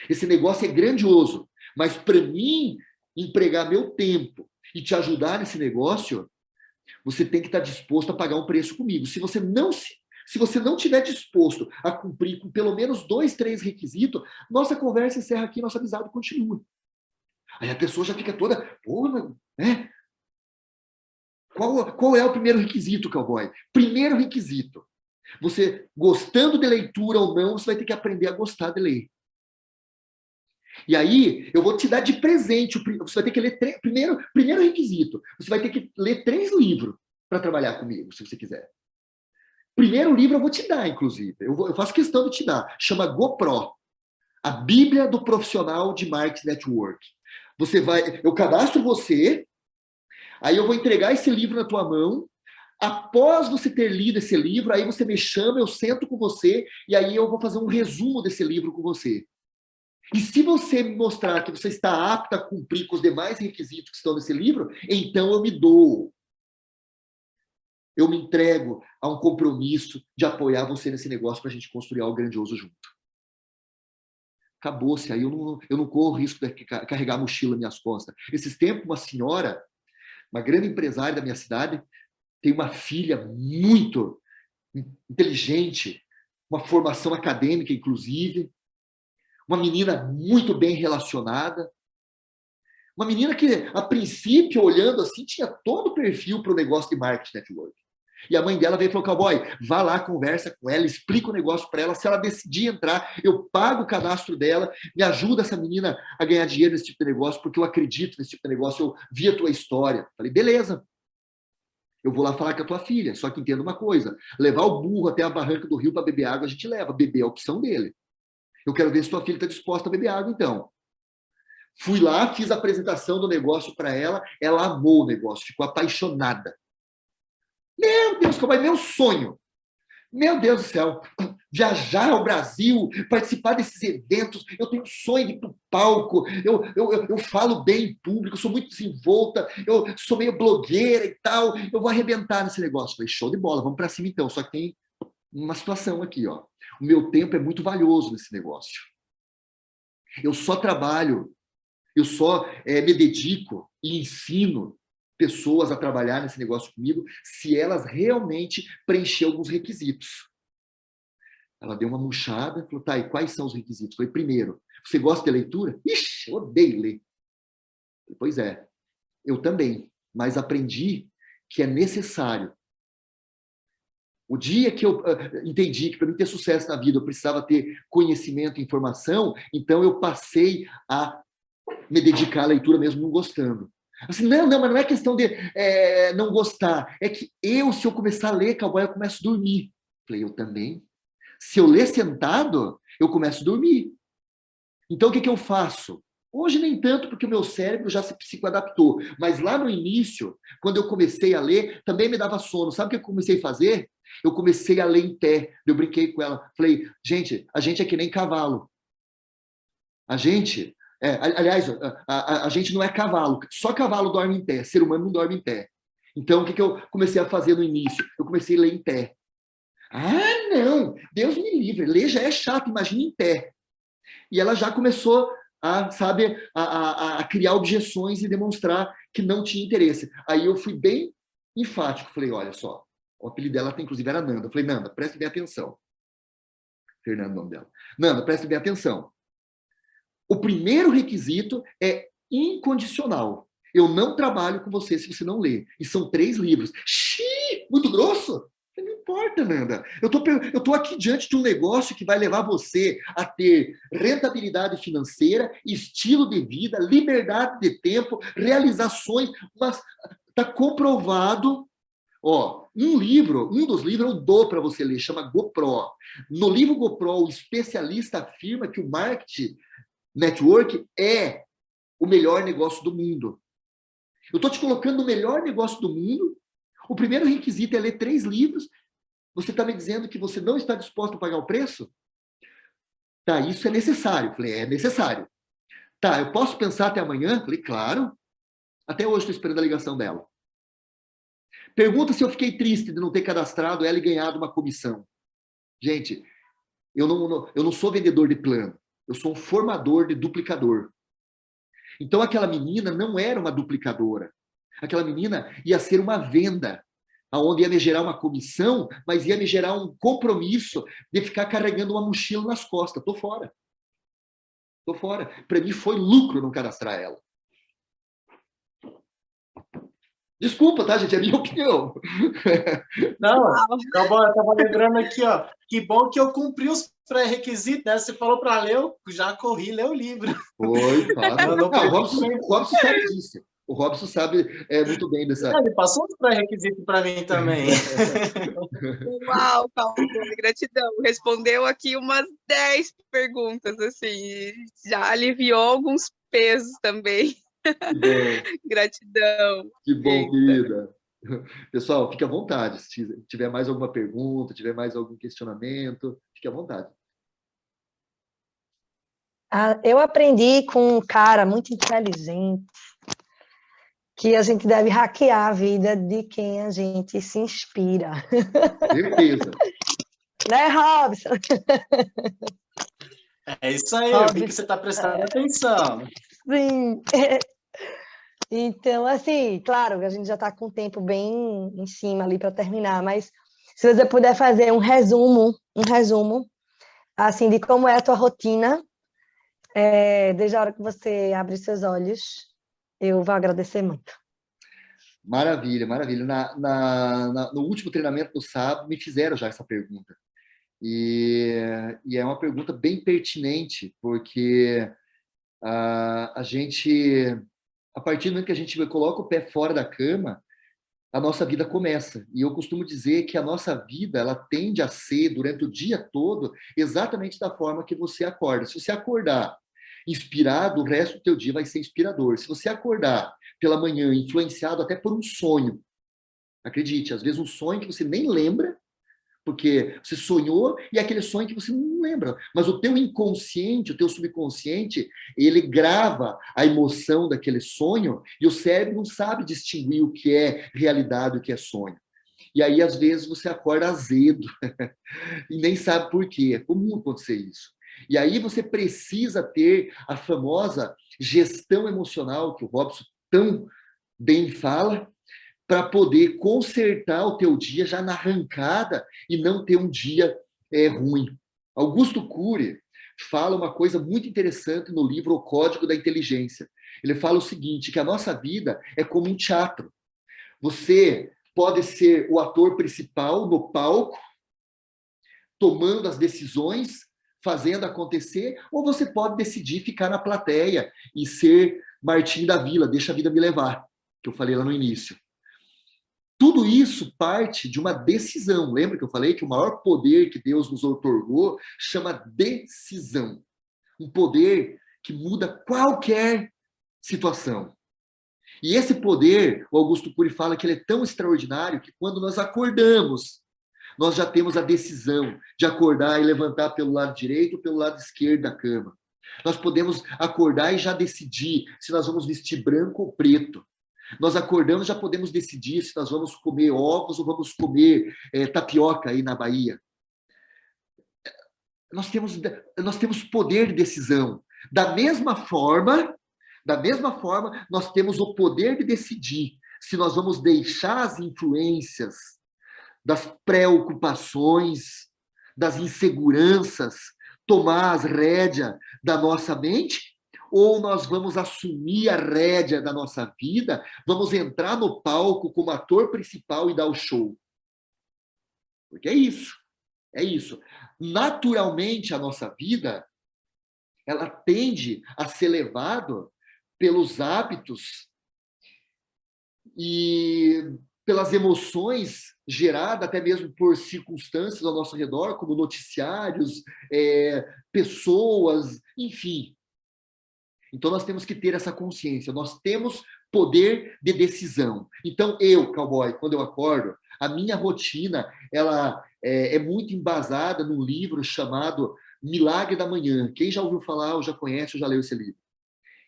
Esse negócio é grandioso, mas para mim empregar meu tempo e te ajudar nesse negócio, você tem que estar disposto a pagar um preço comigo. Se você não estiver disposto a cumprir com pelo menos 2, 3 requisitos, nossa conversa encerra aqui, nossa amizade continua. Aí a pessoa já fica toda, pô, né? Qual é o primeiro requisito, cowboy? Primeiro requisito. Você, gostando de leitura ou não, você vai ter que aprender a gostar de ler. E aí, eu vou te dar de presente, você vai ter que ler, primeiro requisito, você vai ter que ler 3 livros para trabalhar comigo, se você quiser. Primeiro livro eu vou te dar, inclusive. Eu faço questão de te dar. Chama GoPro. A Bíblia do Profissional de Marketing Network. Eu cadastro você, aí eu vou entregar esse livro na tua mão. Após você ter lido esse livro, aí você me chama, eu sento com você, e aí eu vou fazer um resumo desse livro com você. E se você me mostrar que você está apto a cumprir com os demais requisitos que estão nesse livro, então eu me dou. Eu me entrego a um compromisso de apoiar você nesse negócio para a gente construir algo grandioso junto. Acabou-se, aí eu não corro o risco de carregar a mochila nas minhas costas. Esses tempos, uma senhora, uma grande empresária da minha cidade, tem uma filha muito inteligente, uma formação acadêmica, inclusive, uma menina muito bem relacionada, uma menina que, a princípio, olhando assim, tinha todo o perfil para o negócio de marketing network. E a mãe dela veio e falou, cowboy, vá lá, conversa com ela, explica o negócio para ela, se ela decidir entrar, eu pago o cadastro dela, me ajuda essa menina a ganhar dinheiro nesse tipo de negócio, porque eu acredito nesse tipo de negócio, eu vi a tua história. Falei, beleza, eu vou lá falar com a tua filha, só que entenda uma coisa, levar o burro até a barranca do rio para beber água, a gente leva, beber é a opção dele. Eu quero ver se tua filha está disposta a beber água, então. Fui lá, fiz a apresentação do negócio para ela, ela amou o negócio, ficou apaixonada. Meu Deus, como é meu sonho. Meu Deus do céu, viajar ao Brasil, participar desses eventos, eu tenho sonho de ir para o palco, eu falo bem em público, sou muito desenvolta, eu sou meio blogueira e tal, eu vou arrebentar nesse negócio. Falei, show de bola, vamos para cima então. Só que tem uma situação aqui, ó. O meu tempo é muito valioso nesse negócio. Eu só trabalho, eu só me dedico e ensino pessoas a trabalhar nesse negócio comigo se elas realmente preencher alguns requisitos. Ela deu uma murchada e falou, tá, e quais são os requisitos? Eu falei, primeiro, você gosta de leitura? Ixi, eu odeio ler. Falei, pois é, eu também, mas aprendi que é necessário. O dia que eu entendi que para mim ter sucesso na vida eu precisava ter conhecimento e informação, então eu passei a me dedicar à leitura mesmo não gostando. Assim, não, mas não é questão de não gostar. É que se eu começar a ler, cowboy, eu começo a dormir. Falei, eu também. Se eu ler sentado, eu começo a dormir. Então, o que eu faço? Hoje nem tanto, porque o meu cérebro já se psicoadaptou. Mas lá no início, quando eu comecei a ler, também me dava sono. Sabe o que eu comecei a fazer? Eu comecei a ler em pé. Eu brinquei com ela. Falei, gente, a gente é que nem cavalo. A gente... aliás, a gente não é cavalo, só cavalo dorme em pé, ser humano não dorme em pé. Então, o que eu comecei a fazer no início? Eu comecei a ler em pé. Ah, não, Deus me livre, ler já é chato, imagina em pé. E ela já começou sabe, a criar objeções e demonstrar que não tinha interesse. Aí eu fui bem enfático, falei, olha só, o apelido dela inclusive era Nanda. Eu falei, Nanda, preste bem atenção. Fernando, o nome dela. Nanda, preste bem atenção. O primeiro requisito é incondicional. Eu não trabalho com você se você não ler. E são 3 livros. Xiii, muito grosso? Não importa, Nanda. Eu tô aqui diante de um negócio que vai levar você a ter rentabilidade financeira, estilo de vida, liberdade de tempo, realizações, mas está comprovado. Ó, um dos livros eu dou para você ler, chama GoPro. No livro GoPro, o especialista afirma que o marketing network é o melhor negócio do mundo. Eu estou te colocando o melhor negócio do mundo. O primeiro requisito é ler 3 livros. Você está me dizendo que você não está disposto a pagar o preço? Tá, isso é necessário. Eu falei, é necessário. Tá, eu posso pensar até amanhã? Eu falei, claro. Até hoje estou esperando a ligação dela. Pergunta se eu fiquei triste de não ter cadastrado ela e ganhado uma comissão. Gente, eu não sou vendedor de plano. Eu sou um formador de duplicador. Então, aquela menina não era uma duplicadora. Aquela menina ia ser uma venda, onde ia me gerar uma comissão, mas ia me gerar um compromisso de ficar carregando uma mochila nas costas. Estou fora. Estou fora. Para mim, foi lucro não cadastrar ela. Desculpa, tá, gente? É a minha opinião. Não, eu estava lembrando aqui, ó. Que bom que eu cumpri os pré-requisitos, né? Você falou para ler, eu já corri ler o livro. Foi, claro. Não, o Robson sabe disso. O Robson sabe muito bem dessa... Ele passou os pré-requisitos para mim também. Uau, Cowboy, gratidão. Respondeu aqui umas 10 perguntas, assim. Já aliviou alguns pesos também. Gratidão. Que bom, querida. Pessoal, fique à vontade. Se tiver mais alguma pergunta, tiver mais algum questionamento, fique à vontade. Eu aprendi com um cara muito inteligente que a gente deve hackear a vida de quem a gente se inspira. Certeza. Né, Robson? É isso aí, eu vi que você está prestando atenção. Sim. Então, assim, claro, a gente já está com o tempo bem em cima ali para terminar, mas se você puder fazer um resumo, assim, de como é a tua rotina, desde a hora que você abre seus olhos, eu vou agradecer muito. Maravilha, maravilha. No último treinamento do sábado, me fizeram já essa pergunta. E é uma pergunta bem pertinente, porque a gente... A partir do momento que a gente coloca o pé fora da cama, a nossa vida começa. E eu costumo dizer que a nossa vida, ela tende a ser, durante o dia todo, exatamente da forma que você acorda. Se você acordar inspirado, o resto do teu dia vai ser inspirador. Se você acordar pela manhã influenciado até por um sonho, acredite, às vezes um sonho que você nem lembra, porque você sonhou e é aquele sonho que você não lembra. Mas o teu inconsciente, o teu subconsciente, ele grava a emoção daquele sonho e o cérebro não sabe distinguir o que é realidade e o que é sonho. E aí, às vezes, você acorda azedo e nem sabe por quê. É comum acontecer isso. E aí você precisa ter a famosa gestão emocional, que o Robson tão bem fala, para poder consertar o teu dia já na arrancada e não ter um dia ruim. Augusto Cury fala uma coisa muito interessante no livro O Código da Inteligência. Ele fala o seguinte, que a nossa vida é como um teatro. Você pode ser o ator principal no palco, tomando as decisões, fazendo acontecer, ou você pode decidir ficar na plateia e ser Martim da Vila, deixa a vida me levar, que eu falei lá no início. Tudo isso parte de uma decisão. Lembra que eu falei que o maior poder que Deus nos outorgou chama decisão. Um poder que muda qualquer situação. E esse poder, o Augusto Cury fala que ele é tão extraordinário que quando nós acordamos, nós já temos a decisão de acordar e levantar pelo lado direito ou pelo lado esquerdo da cama. Nós podemos acordar e já decidir se nós vamos vestir branco ou preto. Nós acordamos, já podemos decidir se nós vamos comer ovos ou vamos comer tapioca aí na Bahia. Nós temos poder de decisão. Da mesma forma, nós temos o poder de decidir se nós vamos deixar as influências das preocupações, das inseguranças, tomar as rédeas da nossa mente, ou nós vamos assumir a rédea da nossa vida, vamos entrar no palco como ator principal e dar o show. Porque é isso. Naturalmente, a nossa vida, ela tende a ser levada pelos hábitos e pelas emoções geradas até mesmo por circunstâncias ao nosso redor, como noticiários, pessoas, enfim. Então, nós temos que ter essa consciência. Nós temos poder de decisão. Então, cowboy, quando eu acordo, a minha rotina ela é muito embasada num livro chamado Milagre da Manhã. Quem já ouviu falar, ou já conhece, ou já leu esse livro?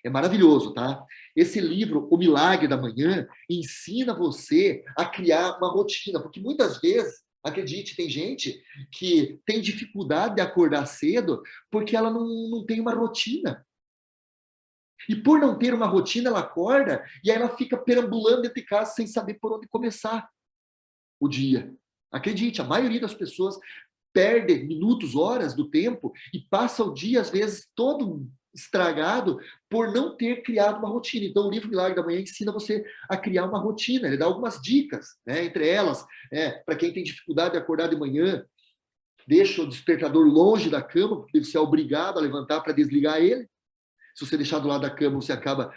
É maravilhoso, tá? Esse livro, O Milagre da Manhã, ensina você a criar uma rotina, porque muitas vezes, acredite, tem gente que tem dificuldade de acordar cedo porque ela não tem uma rotina. E por não ter uma rotina, ela acorda e aí ela fica perambulando dentro de casa sem saber por onde começar o dia. Acredite, a maioria das pessoas perde minutos, horas do tempo e passa o dia, às vezes, todo estragado por não ter criado uma rotina. Então, o livro Milagre da Manhã ensina você a criar uma rotina. Ele dá algumas dicas, né? Entre elas, para quem tem dificuldade de acordar de manhã, deixa o despertador longe da cama, porque você é obrigado a levantar para desligar ele. Se você deixar do lado da cama, você acaba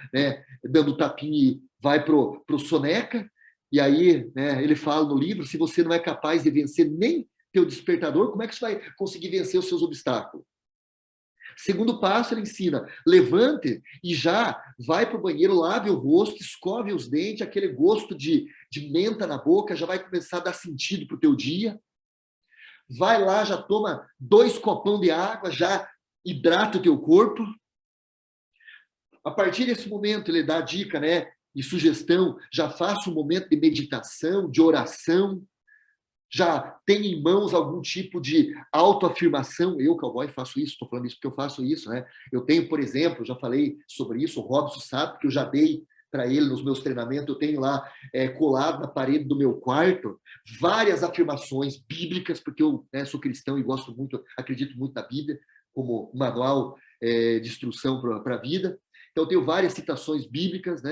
dando tapinha e vai pro soneca. E aí, ele fala no livro, se você não é capaz de vencer nem teu despertador, como é que você vai conseguir vencer os seus obstáculos? Segundo passo, ele ensina, levante e já vai para o banheiro, lave o rosto, escove os dentes, aquele gosto de menta na boca já vai começar a dar sentido para o teu dia. Vai lá, já toma 2 copão de água, já hidrata o teu corpo. A partir desse momento, ele dá a dica, e sugestão, já faça um momento de meditação, de oração, já tem em mãos algum tipo de autoafirmação. Eu, cowboy, faço isso, estou falando isso porque eu faço isso, Eu tenho, por exemplo, já falei sobre isso, o Robson sabe, que eu já dei para ele nos meus treinamentos, eu tenho lá colado na parede do meu quarto várias afirmações bíblicas, porque eu sou cristão e gosto muito, acredito muito na Bíblia, como manual de instrução para a vida. Então, eu tenho várias citações bíblicas,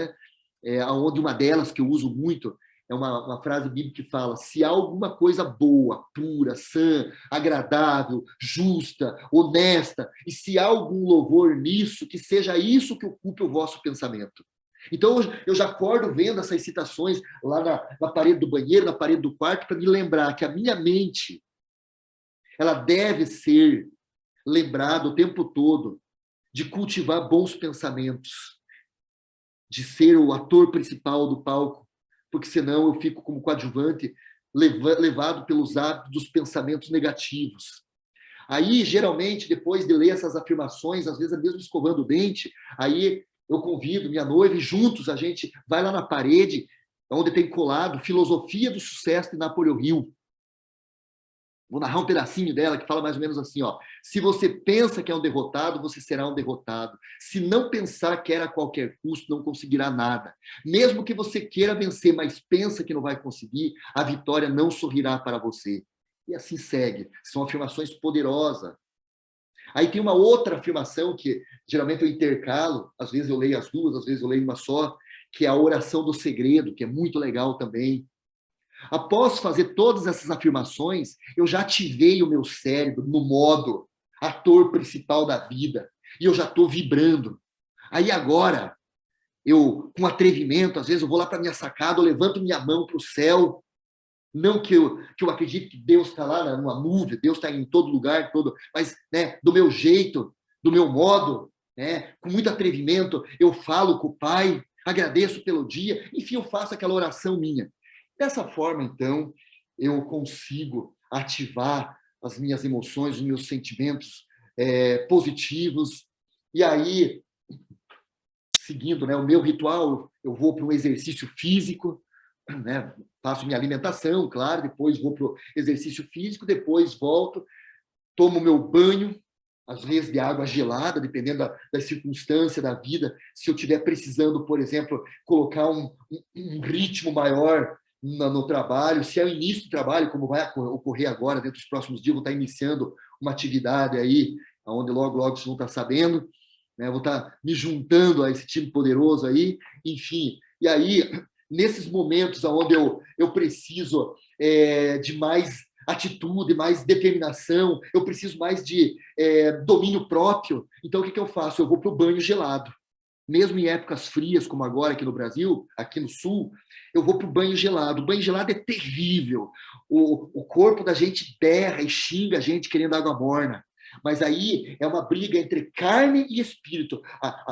onde uma delas que eu uso muito é uma frase bíblica que fala: se há alguma coisa boa, pura, sã, agradável, justa, honesta, e se há algum louvor nisso, que seja isso que ocupe o vosso pensamento. Então, eu já acordo vendo essas citações lá na parede do banheiro, na parede do quarto, para me lembrar que a minha mente, ela deve ser lembrada o tempo todo de cultivar bons pensamentos, de ser o ator principal do palco, porque senão eu fico como coadjuvante, levado pelos hábitos dos pensamentos negativos. Aí, geralmente, depois de ler essas afirmações, às vezes mesmo escovando o dente, aí eu convido minha noiva e juntos a gente vai lá na parede, onde tem colado Filosofia do Sucesso de Napoleão Hill. Vou narrar um pedacinho dela que fala mais ou menos assim, se você pensa que é um derrotado, você será um derrotado. Se não pensar que era a qualquer custo, não conseguirá nada. Mesmo que você queira vencer, mas pensa que não vai conseguir, a vitória não sorrirá para você. E assim segue. São afirmações poderosas. Aí tem uma outra afirmação que geralmente eu intercalo, às vezes eu leio as duas, às vezes eu leio uma só, que é a oração do segredo, que é muito legal também. Após fazer todas essas afirmações, eu já ativei o meu cérebro no modo ator principal da vida. E eu já estou vibrando. Aí agora, eu, com atrevimento, às vezes eu vou lá para a minha sacada, eu levanto minha mão para o céu. Não que eu acredite que Deus está lá numa nuvem, Deus está em todo lugar, mas do meu jeito, do meu modo, com muito atrevimento, eu falo com o Pai, agradeço pelo dia, enfim, eu faço aquela oração minha. Dessa forma, então, eu consigo ativar as minhas emoções, os meus sentimentos positivos. E aí, seguindo o meu ritual, eu vou para um exercício físico, faço minha alimentação, claro, depois vou para o exercício físico, depois volto, tomo meu banho, às vezes de água gelada, dependendo da circunstância da vida. Se eu estiver precisando, por exemplo, colocar um ritmo maior no trabalho, se é o início do trabalho, como vai ocorrer agora, dentro dos próximos dias, vou estar iniciando uma atividade aí, onde logo vocês vão estar sabendo, né? Vou estar me juntando a esse time poderoso aí, enfim. E aí, nesses momentos onde eu preciso de mais atitude, mais determinação, eu preciso mais de domínio próprio, então o que eu faço? Eu vou para o banho gelado. Mesmo em épocas frias, como agora aqui no Brasil, aqui no Sul, eu vou para o banho gelado. O banho gelado é terrível. O corpo da gente berra e xinga a gente querendo água morna. Mas aí é uma briga entre carne e espírito.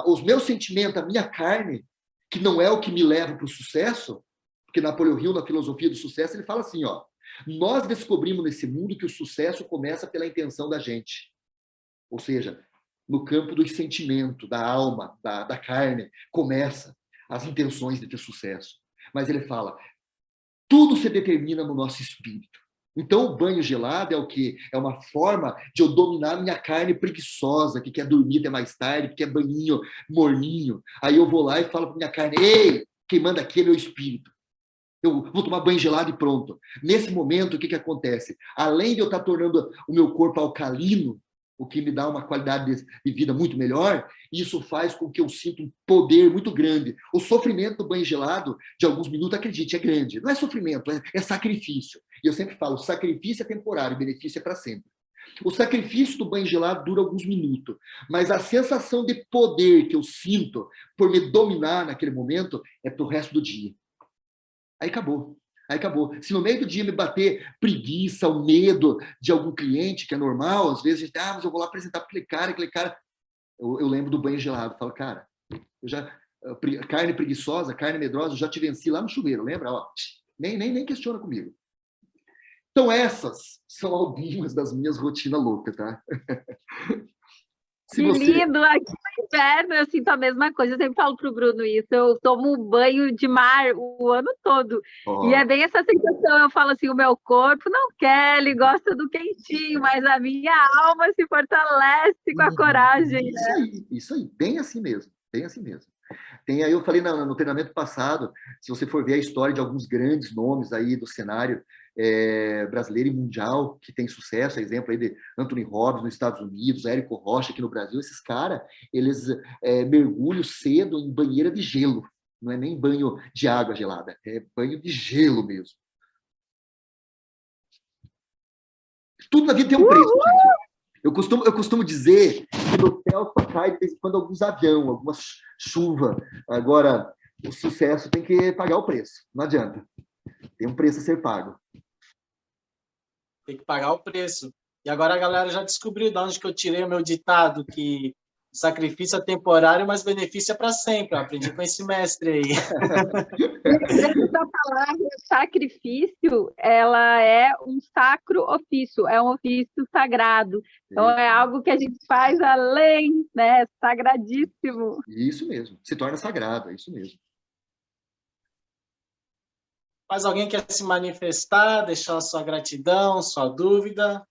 Os meus sentimentos, a minha carne, que não é o que me leva para o sucesso, porque Napoleão Hill, na filosofia do sucesso, ele fala assim, ó, nós descobrimos nesse mundo que o sucesso começa pela intenção da gente. Ou seja, no campo dos sentimentos, da alma, da carne, começa as intenções de ter sucesso. Mas ele fala, tudo se determina no nosso espírito. Então, o banho gelado é o quê? É uma forma de eu dominar minha carne preguiçosa, que quer dormir até mais tarde, que quer banhinho morninho. Aí eu vou lá e falo para minha carne, ei, quem manda aqui é meu espírito. Eu vou tomar banho gelado e pronto. Nesse momento, o que acontece? Além de eu estar tornando o meu corpo alcalino, o que me dá uma qualidade de vida muito melhor, isso faz com que eu sinta um poder muito grande. O sofrimento do banho gelado, de alguns minutos, acredite, é grande. Não é sofrimento, é sacrifício. E eu sempre falo, sacrifício é temporário, benefício é para sempre. O sacrifício do banho gelado dura alguns minutos, mas a sensação de poder que eu sinto por me dominar naquele momento é para o resto do dia. Aí acabou. Aí acabou. Se no meio do dia me bater preguiça, o medo de algum cliente, que é normal, às vezes a gente, mas eu vou lá apresentar para aquele cara. Eu lembro do banho gelado. Falo, cara, carne preguiçosa, carne medrosa, eu já te venci lá no chuveiro, lembra? Ó, nem questiona comigo. Então, essas são algumas das minhas rotinas loucas, tá? Que lindo! Aqui no inverno eu sinto a mesma coisa. Eu sempre falo pro Bruno isso. Eu tomo um banho de mar o ano todo. Oh. E é bem essa sensação. Eu falo assim, o meu corpo não quer, ele gosta do quentinho, mas a minha alma se fortalece com a coragem. Isso aí. Bem assim mesmo. Bem assim mesmo. Tem aí, eu falei no treinamento passado, se você for ver a história de alguns grandes nomes aí do cenário brasileiro e mundial, que tem sucesso, exemplo aí de Anthony Robbins nos Estados Unidos, Érico Rocha aqui no Brasil, esses caras, eles mergulham cedo em banheira de gelo, não é nem banho de água gelada, é banho de gelo mesmo. Tudo na vida tem um preço, gente. Eu costumo dizer que no céu só cai de vez em quando alguns aviões, algumas chuva. Agora, o sucesso tem que pagar o preço. Não adianta. Tem um preço a ser pago. Tem que pagar o preço. E agora a galera já descobriu de onde que eu tirei o meu ditado, que sacrifício é temporário, mas benefício é para sempre. Eu aprendi com esse mestre aí. Essa palavra sacrifício, ela é um sacro ofício, é um ofício sagrado. Então, é algo que a gente faz além, né? Sagradíssimo. Isso mesmo, se torna sagrado, é isso mesmo. Mas alguém quer se manifestar, deixar sua gratidão, sua dúvida?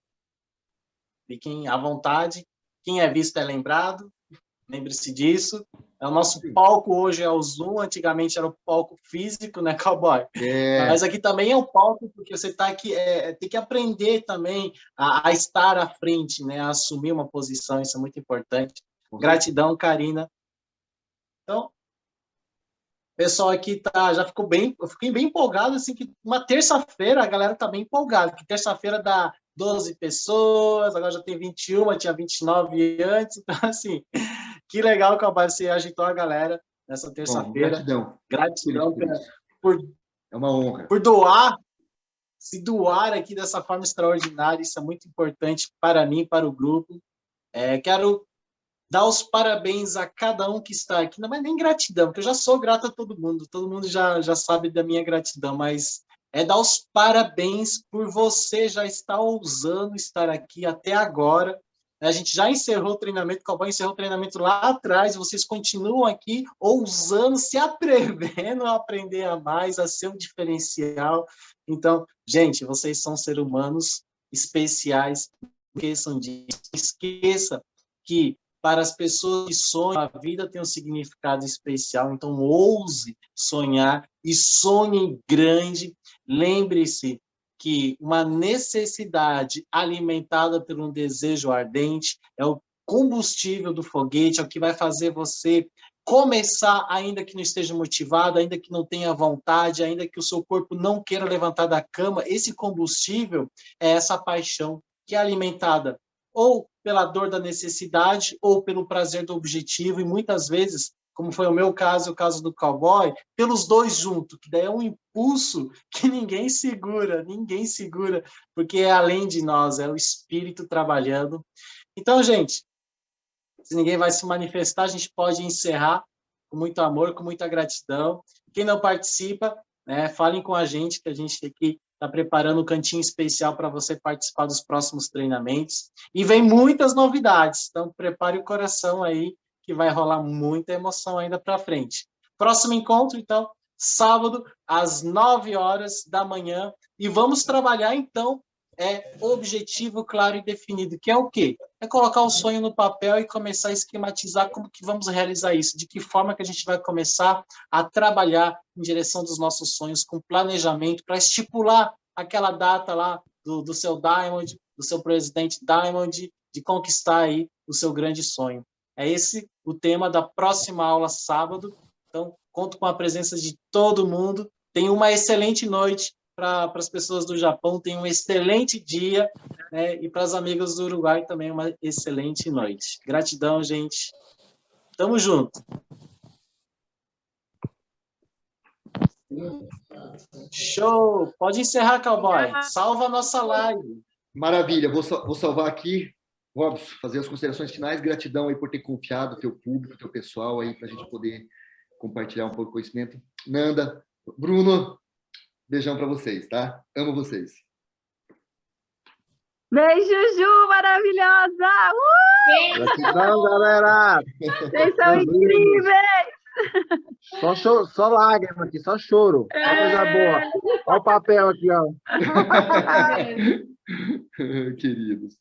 Fiquem à vontade. Quem é visto é lembrado. Lembre-se disso. O nosso palco hoje é o Zoom. Antigamente era o palco físico, né, Cowboy? Mas aqui também é o palco, porque você está aqui, tem que aprender também a estar à frente, né, a assumir uma posição. Isso é muito importante. Gratidão, Karina. Então, o pessoal aqui já ficou bem, eu fiquei bem empolgado, assim, que uma terça-feira a galera tá bem empolgada, que terça-feira dá 12 pessoas, agora já tem 21, tinha 29 antes, então, assim, que legal que você agitou a galera nessa terça-feira. Gratidão é uma honra. Por se doar aqui dessa forma extraordinária, isso é muito importante para mim, para o grupo. Quero dar os parabéns a cada um que está aqui, não é nem gratidão, porque eu já sou grato a todo mundo já sabe da minha gratidão, mas dar os parabéns por você já estar ousando estar aqui até agora. A gente já encerrou o treinamento, o Cowboy encerrou o treinamento lá atrás, vocês continuam aqui ousando, se atrevendo a aprender a mais, a ser um diferencial. Então, gente, vocês são seres humanos especiais, esqueçam disso, esqueça que para as pessoas que sonham, a vida tem um significado especial, então ouse sonhar e sonhe grande. Lembre-se que uma necessidade alimentada por um desejo ardente é o combustível do foguete, é o que vai fazer você começar, ainda que não esteja motivado, ainda que não tenha vontade, ainda que o seu corpo não queira levantar da cama. Esse combustível é essa paixão que é alimentada ou pela dor da necessidade ou pelo prazer do objetivo, e muitas vezes, como foi o meu caso e o caso do cowboy, pelos dois juntos, que daí é um impulso que ninguém segura, porque é além de nós, é o espírito trabalhando. Então, gente, se ninguém vai se manifestar, a gente pode encerrar com muito amor, com muita gratidão. Quem não participa, né, falem com a gente, que a gente aqui está preparando um cantinho especial para você participar dos próximos treinamentos. E vem muitas novidades, então prepare o coração aí, que vai rolar muita emoção ainda para frente. Próximo encontro, então, sábado, às 9 horas da manhã. E vamos trabalhar, então, objetivo claro e definido, que é o quê? É colocar o sonho no papel e começar a esquematizar como que vamos realizar isso, de que forma que a gente vai começar a trabalhar em direção dos nossos sonhos, com planejamento, para estipular aquela data lá do seu Diamond, do seu presidente Diamond, de conquistar aí o seu grande sonho. É esse o tema da próxima aula, sábado. Então, conto com a presença de todo mundo. Tenha uma excelente noite. Para as pessoas do Japão, tenham um excelente dia, né? E para as amigas do Uruguai também uma excelente noite. Gratidão, gente. Tamo junto. Show! Pode encerrar, cowboy. Salva a nossa live. Maravilha. Vou salvar aqui. Robson, fazer as considerações finais. Gratidão aí por ter confiado o teu público, o teu pessoal aí, para a gente poder compartilhar um pouco de conhecimento. Nanda, Bruno, beijão para vocês, tá? Amo vocês. Beijo, Ju, maravilhosa! Gratidão, galera! Vocês são incríveis! Só lágrima aqui, só choro. Só coisa boa. Olha o papel aqui, ó. Queridos.